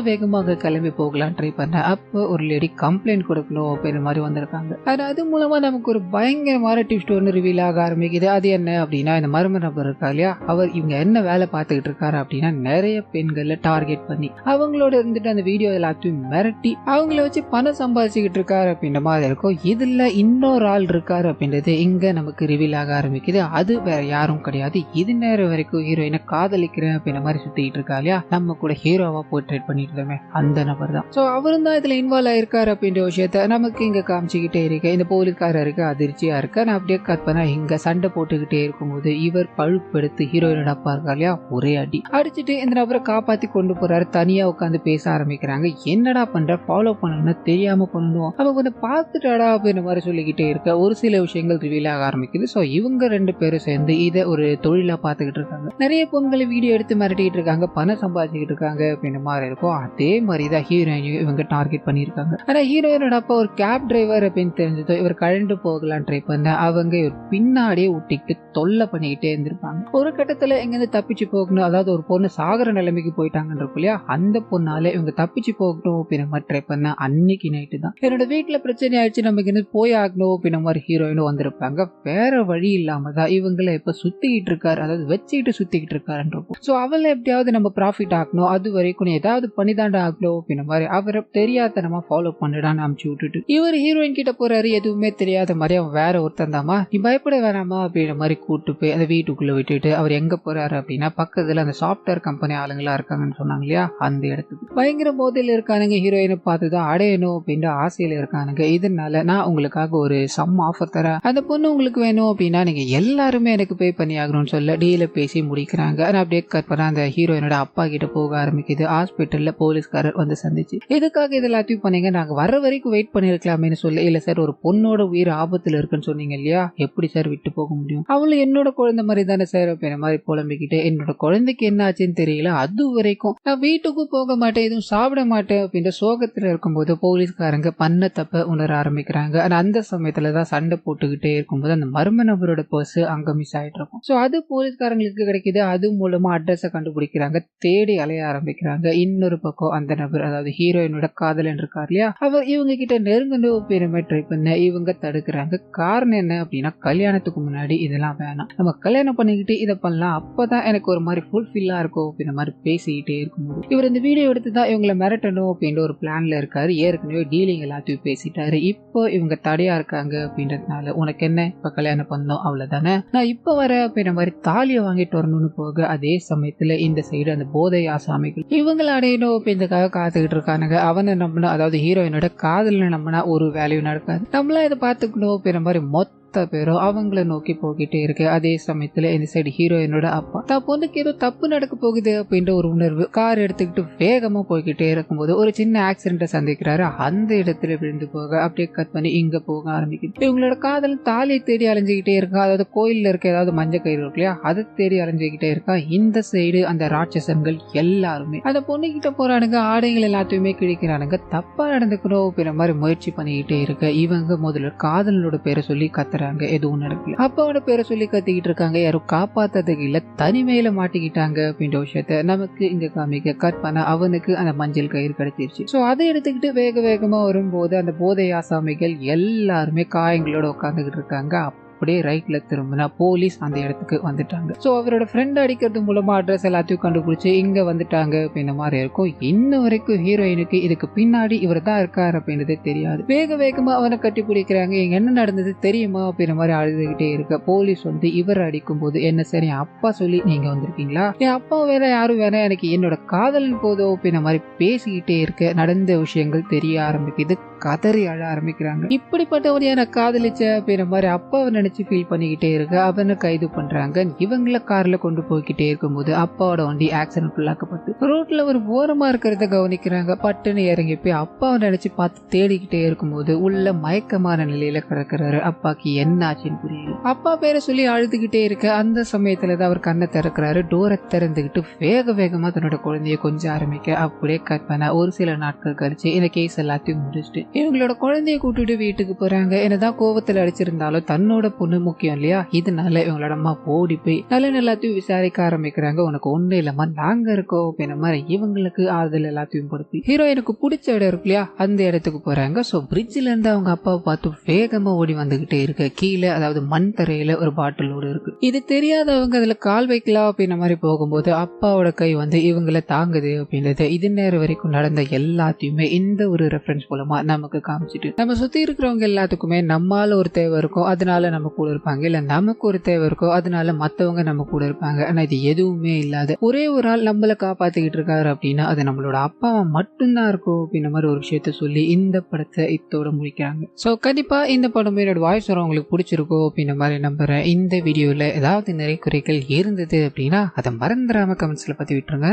வேகமாக கிளம்பி போகலாம் ட்ரை பண்ண. அப்போ ஒரு லேடி கம்ப்ளைண்ட் கொடுக்கணும் அப்படின்ற மாதிரி வந்திருக்காங்க. அது மூலமா நமக்கு ஒரு பயங்கரமான டிப்ஸ் ஒன்று ரிவீல் ஆக ஆரம்பிக்குது. அது என்ன அப்படின்னா இந்த மர்ம நபர் இருக்கா இல்லையா, அவர் இவங்க என்ன வேலை பார்த்துக்கிட்டு இருக்காரு அப்படின்னா நிறைய பெண்களை டார்கெட் பண்ணி அவங்களோட இருந்துட்டு அந்த வீடியோ எல்லாத்தையும் மிரட்டி அவங்கள வச்சு பணம் சம்பாதிச்சுக்கிட்டு இருக்காரு அப்படின்ற மாதிரி இருக்கும். இதுல இன்னொரு ஆள் இருக்காரு அப்படின்றது இங்க நமக்கு ரிவீல் ஆக ஆரம்பிக்குது. அது வேற யாரும் கிடையாது, இது நேரம் வரைக்கும் ஹீரோயினை காதலிக்கிறேன் அப்படின்ற மாதிரி சுத்திட்டு இருக்கா இல்லையா, நம்ம கூட ஹீரோவா போர்ட்ரேட் பண்ணிட்டு இருந்தோமே அந்த நபர் தான். சோ அவரும் தான் இதுல இன்வால்வ் ஆயிருக்காரு அப்படின்ற விஷயத்த நமக்கு இங்க காமிச்சுக்கிட்டே இருக்கு. இந்த போலீஸ்காரருக்கு அதிர்ச்சியா இருக்கு. நான் அப்படியே கட் பண்ண இங்க சண்டை போட்டுக்கிட்டே இருக்கும்போது இவர் பழுப்பெடுத்து ஹீரோயினோட அப்பா இருக்கா இல்லையா ஒரே அடி அடிச்சுட்டு இந்த நபரை காப்பாத்தி கொண்டு போறாரு. தனியா உட்காந்து பேச ஆரம்பிக்கிறாங்க. என்னடா பண்ற, ஃபாலோ பண்ணணும்னா தெரியாம பண்ணுவோம், அவ கொஞ்சம் பார்த்துட்டாடா அப்படின்ற மாதிரி சொல்லிக்கிட்டே இருக்க. ஒரு சில விஷயங்கள் ரிவீல் ஆக ஆரம்பிக்குது. சோ இவங்க 2 பேரும் சேர்ந்து இதை ஒரு தொழிலா பார்த்துக்கிட்டு இருக்காங்க. நிறைய பொண்களை வீடியோ எடுத்து மிரட்டிட்டு இருக்காங்க, பணம் சம்பாதிச்சுக்கிட்டு இருக்காங்க அப்படின்ற மாதிரி இருக்கும். அதே மாதிரிதான் ஹீரோயினையும் இவங்க டார்கெட் பண்ணிருக்காங்க. ஆனா ஹீரோயினோட அப்பா ஒரு கேப் டிரைவர் அப்படின்னு தெரிஞ்சதோ இவர் கழண்டு போகலாம் ட்ரை பண்ண அவங்க பின்னாடியே ஊட்டிக்கிட்டு தொல்லை பண்ணிக்கிட்டே இருந்திருப்பாங்க. ஒரு கட்டத்துல எங்க தப்பிச்சு போகணும், அதாவது ஒரு பொண்ணு சாகர நிலைமைக்கு போயிட்டாங்கன்னு இல்லையா, அந்த பொண்ணால இவங்க தப்பிச்சு போக ஆகட்டும் அப்படின்ற மாதிரி ட்ரை பண்ண அன்னைக்கு நைட்டு தான் என்னோட வீட்டுல பிரச்சனை ஆயிடுச்சு, நமக்கு என்ன போய் ஆகணும் அப்படின்ற மாதிரி ஹீரோயினும் வந்திருப்பாங்க. வேற வழி இல்லாம தான் இவங்களை இப்ப சுத்திக்கிட்டு இருக்காரு, அதாவது வச்சுக்கிட்டு சுத்திக்கிட்டு இருக்காருன்றப்போ சோ அவளை எப்படியாவது நம்ம ப்ராஃபிட் ஆகணும், அது வரைக்கும் ஏதாவது பண்ணிதாண்டா ஆகணும் அப்படின்ற மாதிரி அவரை தெரியாதனமா ஃபாலோ பண்ணிடான்னு அமுச்சு விட்டுட்டு இவர் ஹீரோயின் கிட்ட போறாரு. எதுவுமே தெரியாத மாதிரி அவன் வேற ஒருத்தன் தாமா, நீ பயப்பட வேணாமா அப்படின்ற மாதிரி கூட்டு போய் அந்த வீட்டுக்குள்ள விட்டுட்டு அவர் எங்க போறாரு அப்படின்னா பக்கத்துல அந்த சாஃப்ட்வேர் கம்பெனி ஆளுங்களா இருக்காங்கன்னு சொன்னாங்க இல்லையா, அந்த இடத்துக்கு பயங்கர போதையில இருக்கானுங்க. ஹீரோயினை பார்த்துதான் அடையணும் அப்படின்ற ஆசையில இருக்கானுங்க. இதனால நான் உங்களுக்காக ஒரு சம் ஆஃபர் தரேன், அந்த பொண்ணு உங்களுக்கு வேணும் அப்படின்னா நீங்க எல்லாருமே எனக்கு பே பண்ணி ஆகணும்னு சொல்ல டீல பேசி முடிக்கிறாங்க. அப்படியே கட் பண்ண அந்த ஹீரோயினோட அப்பா கிட்ட போக ஆரம்பிக்குது. ஹாஸ்பிட்டல்ல போலீஸ்காரர் வந்து சந்திச்சு எதுக்காக இது எல்லாத்தையும் பண்ணீங்க, நாங்க வர வரைக்கும் வெயிட் பண்ணிருக்கலாமேன்னு சொல்ல, இல்ல சார் ஒரு பொண்ணோட உயிர் ஆபத்துல இருக்குன்னு சொன்னீங்க இல்லையா, எப்படி சார் விட்டு போக முடியும், அவளும் என்னோட குழந்தை மாதிரி தானே சார் அப்படின்ற மாதிரி புலம்பிக்கிட்டு என்னோட குழந்தைக்கு என்ன ஆச்சுன்னு தெரியல, அது வரைக்கும் நான் வீட்டுக்கும் போக மாட்டேன், எதுவும் சாப்பிட மாட்டேன் அப்படின்ற சோகத்துல இருக்கும்போது போலீஸ்காரங்க பண்ண தப்ப உணர ஆரம்பிக்கிறாங்க. அந்த சமயத்துலதான் சண்டை போட்டுக்கிட்டே இருக்கும்போது அந்த மர்ம நபரோட பர்ஸ் அங்க மிஸ் ஆயிட்டு இருக்கும். சோ அது போலீஸ்காரங்களுக்கு கிடைக்குது. அது மூலமா அட்ரஸ கண்டுபிடிக்கிறாங்க, தேடி அலைய ஆரம்பிக்கிறாங்க. இன்னொரு பக்கம் அந்த நபர், அதாவது ஹீரோயினோட காதலன் இருக்கார் இல்லையா, அவர் இவங்க கிட்ட நெருங்கணும் பெருமை ட்ரை பண்ண இவங்க தடுக்கிறாங்க. காரணம் என்ன அப்படின்னா கல்யாணத்துக்கு முன்னாடி இதெல்லாம் வேணாம், நம்ம கல்யாணம் பண்ணிக்கிட்டு இதை பண்ணலாம், அப்பதான் எனக்கு ஒரு மாதிரி ஃபுல்ஃபில்லா இருக்கும் அப்படின்ற மாதிரி பேசிக்கிட்டே இருக்கும்போது இவர் இந்த வீடியோ எடுத்துதான் இவங்களை மிரட்டணும் அப்படின்ற ஒரு பிளான்ல இருக்காரு. ஏற்கனவே டீலிங் எல்லாத்தையும் பேசிட்டாரு. இப்போ இவங்க தடையா இருக்காங்க அப்படின்றதுனால உனக்கு என்ன, இப்ப கல்யாணம் பண்ணோம் அவ்வளவுதானே, நான் இப்ப வர அப்படின்ற மாதிரி தாலியை வாங்கிட்டு வரணும்னு போக, அதே சமயத்துல இந்த சைடு அந்த போதை ஆசாமிகள் இவங்களை அடையணும் அப்படின்றதுக்காக காத்துக்கிட்டு இருக்கானுங்க. அவனை நம்பினா, அதாவது ஹீரோயினோட காதல நம்பினா ஒரு வேல்யூ நடக்காது, நம்மளா இதை பாத்துக்கணும் அப்படின்ற மாதிரி மொத்த பேரும் அவங்கள நோக்கி போகிட்டே இருக்கு. அதே சமயத்துல இந்த சைடு ஹீரோயினோட அப்பா தான் பொண்ணுக்கு ஏதோ தப்பு நடக்க போகுது அப்படின்ற ஒரு உணர்வு கார் எடுத்துக்கிட்டு வேகமா போய்கிட்டே இருக்கும்போது ஒரு சின்ன ஆக்சிடென்ட்டை சந்திக்கிறாரு. அந்த இடத்துல விழுந்து போக அப்படியே கட் பண்ணி இங்க போக ஆரம்பிக்குது. இவங்களோட காதல் தாலியை தேடி அலைஞ்சுக்கிட்டே இருக்கா, அதாவது கோயில்ல இருக்க ஏதாவது மஞ்ச கயிறு இருக்கு இல்லையா, அதை தேடி அலைஞ்சுக்கிட்டே இருக்கா. இந்த சைடு அந்த ராட்சசன்கள் எல்லாருமே அந்த பொண்ணு கிட்ட போறானுங்க, ஆடைகள் எல்லாத்தையுமே கிழிக்கிறானுங்க, தப்பா நடந்துக்கணும் அப்படின்ற மாதிரி முயற்சி பண்ணிக்கிட்டே இருக்க இவங்க முதல்ல காதலோட பேரை சொல்லி கத்துறாங்க. எதுவும் நடக்கல. அப்பாவோட பேரை சொல்லி கத்திக்கிட்டு இருக்காங்க, யாரும் காப்பாத்ததுக்கு இல்ல, தனிமையில மாட்டிக்கிட்டாங்க அப்படின்ற விஷயத்த நமக்கு இங்க காமிக்க கட் பண்ண அவனுக்கு அந்த மஞ்சள் கயிறு கிடைச்சிருச்சு. சோ அதை எடுத்துக்கிட்டு வேக வேகமா வரும்போது அந்த போதை ஆசாமிகள் எல்லாருமே காயங்களோட உட்காந்துக்கிட்டு இருக்காங்க. அப்படியே ரைட்ல திரும்பினா போலீஸ் அந்த இடத்துக்கு வந்துட்டாங்க. சோ அவரோட ஃப்ரெண்ட் அடிக்கிறது மூலமா அட்ரஸ் எல்லாத்தையும் கண்டுபிடிச்சு இங்க வந்துட்டாங்க அப்படின்ற மாதிரி இருக்கும். இன்னும் வரைக்கும் ஹீரோயினுக்கு இதுக்கு பின்னாடி இவர் தான் இருக்காரு அப்படின்றதே தெரியாது. வேக வேகமா அவனை கட்டி பிடிக்கிறாங்க. இங்க என்ன நடந்தது தெரியுமா அப்படின்ற மாதிரி அழுதுகிட்டே இருக்க போலீஸ் வந்து இவர் அடிக்கும் போது, என்ன சரி அப்பா சொல்லி நீங்க வந்திருக்கீங்களா, என் அப்பா வேற யாரும் வேற, எனக்கு என்னோட காதலன் போதோ அப்படின்ற மாதிரி பேசிக்கிட்டே இருக்க நடந்த விஷயங்கள் தெரிய ஆரம்பிக்குது. கதறி அழ ஆரம்பிக்கிறாங்க. இப்படிப்பட்டவனையா நான் காதலிச்ச அப்படின்ற மாதிரி அப்பாவை நினைச்சு ஃபீல் பண்ணிக்கிட்டே இருக்க அவனை கைது பண்றாங்க. இவங்கள கார்ல கொண்டு போய்கிட்டே இருக்கும்போது அப்பாவோட வண்டி ஆக்சிடென்ட் ஃபுல்லாக்கப்பட்டு ரோட்ல ஒரு ஓரமா இருக்கிறத கவனிக்கிறாங்க. பட்டுன்னு இறங்கி போய் அப்பாவை நினைச்சு பார்த்து தேடிக்கிட்டே இருக்கும்போது உள்ள மயக்கமான நிலையில கிடக்குறாரு. அப்பாக்கு என்ன ஆச்சுன்னு புரியல. அப்பா பேரை சொல்லி அழுதுகிட்டே இருக்க அந்த சமயத்துலதான் அவர் கண்ணை திறக்கிறாரு. டோரை திறந்துகிட்டு வேக வேகமா தன்னோட குழந்தைய கொஞ்சம் ஆரம்பிக்க அப்படியே கட் பண்ண ஒரு சில நாட்கள் கழிச்சு இந்த கேஸ் எல்லாத்தையும் முடிச்சுட்டு இவங்களோட குழந்தைய கூட்டிட்டு வீட்டுக்கு போறாங்க. என்னதான் கோவத்துல அடிச்சிருந்தாலும் தன்னோட பொண்ணு முக்கியம் இல்லையா, இதனால இவங்களோட அம்மா ஓடி போய் நல்ல எல்லாத்தையும் விசாரிக்க ஆரம்பிக்கிறாங்க. உனக்கு ஒண்ணு இல்லம்மா, நாங்க இருக்கோம் அப்படின்ற மாதிரி இவங்களுக்கு ஆறுதல் எல்லாத்தையும் கொடுத்து ஹீரோயினுக்கு பிடிச்ச இடம் இருக்கு இல்லையா, அந்த இடத்துக்கு போறாங்க. சோ பிரிட்ஜ்ல இருந்து அவங்க அப்பாவை பார்த்து வேகமா ஓடி வந்துகிட்டே இருக்க கீழே, அதாவது மண் தரையில ஒரு பாட்டிலோடு இருக்கு. இது தெரியாதவங்க அதுல கால் வைக்கலாம் அப்படின்ற மாதிரி போகும்போது அப்பாவோட கை வந்து இவங்களை தாங்குது அப்படின்றது இது நேரம் வரைக்கும் நடந்த எல்லாத்தையுமே இந்த ஒரு ரெஃபரன்ஸ் மூலமா நமக்கு காமிச்சிட்டு, நம்ம சுத்தி இருக்கிறவங்க எல்லாத்துக்குமே நம்மால ஒரு தேவை இருக்கும் அதனால நம்ம கூட இருப்பாங்க, இல்ல நமக்கு ஒரு தேவை இருக்கும் அதனால மத்தவங்க நம்ம கூட இருப்பாங்க. ஆனா இது எதுவுமே இல்லாத ஒரே ஒரு ஆள் நம்மளை காப்பாத்திக்கிட்டு இருக்காரு அப்படின்னா அது நம்மளோட அப்பாவை மட்டும்தான் இருக்கும் அப்படின்ற மாதிரி ஒரு விஷயத்த சொல்லி இந்த படத்தை இத்தோட முடிக்கிறாங்க. சோ கண்டிப்பா இந்த படம் என்னோட வாய்ஸ் உங்களுக்கு பிடிச்சிருக்கும் அப்படின்ற மாதிரி நம்புறேன். இந்த வீடியோல ஏதாவது நிறைய குறைகள் இருந்தது அப்படின்னா அதை மறந்துடாம கமெண்ட்ஸ்ல பத்தி விட்டுருங்க.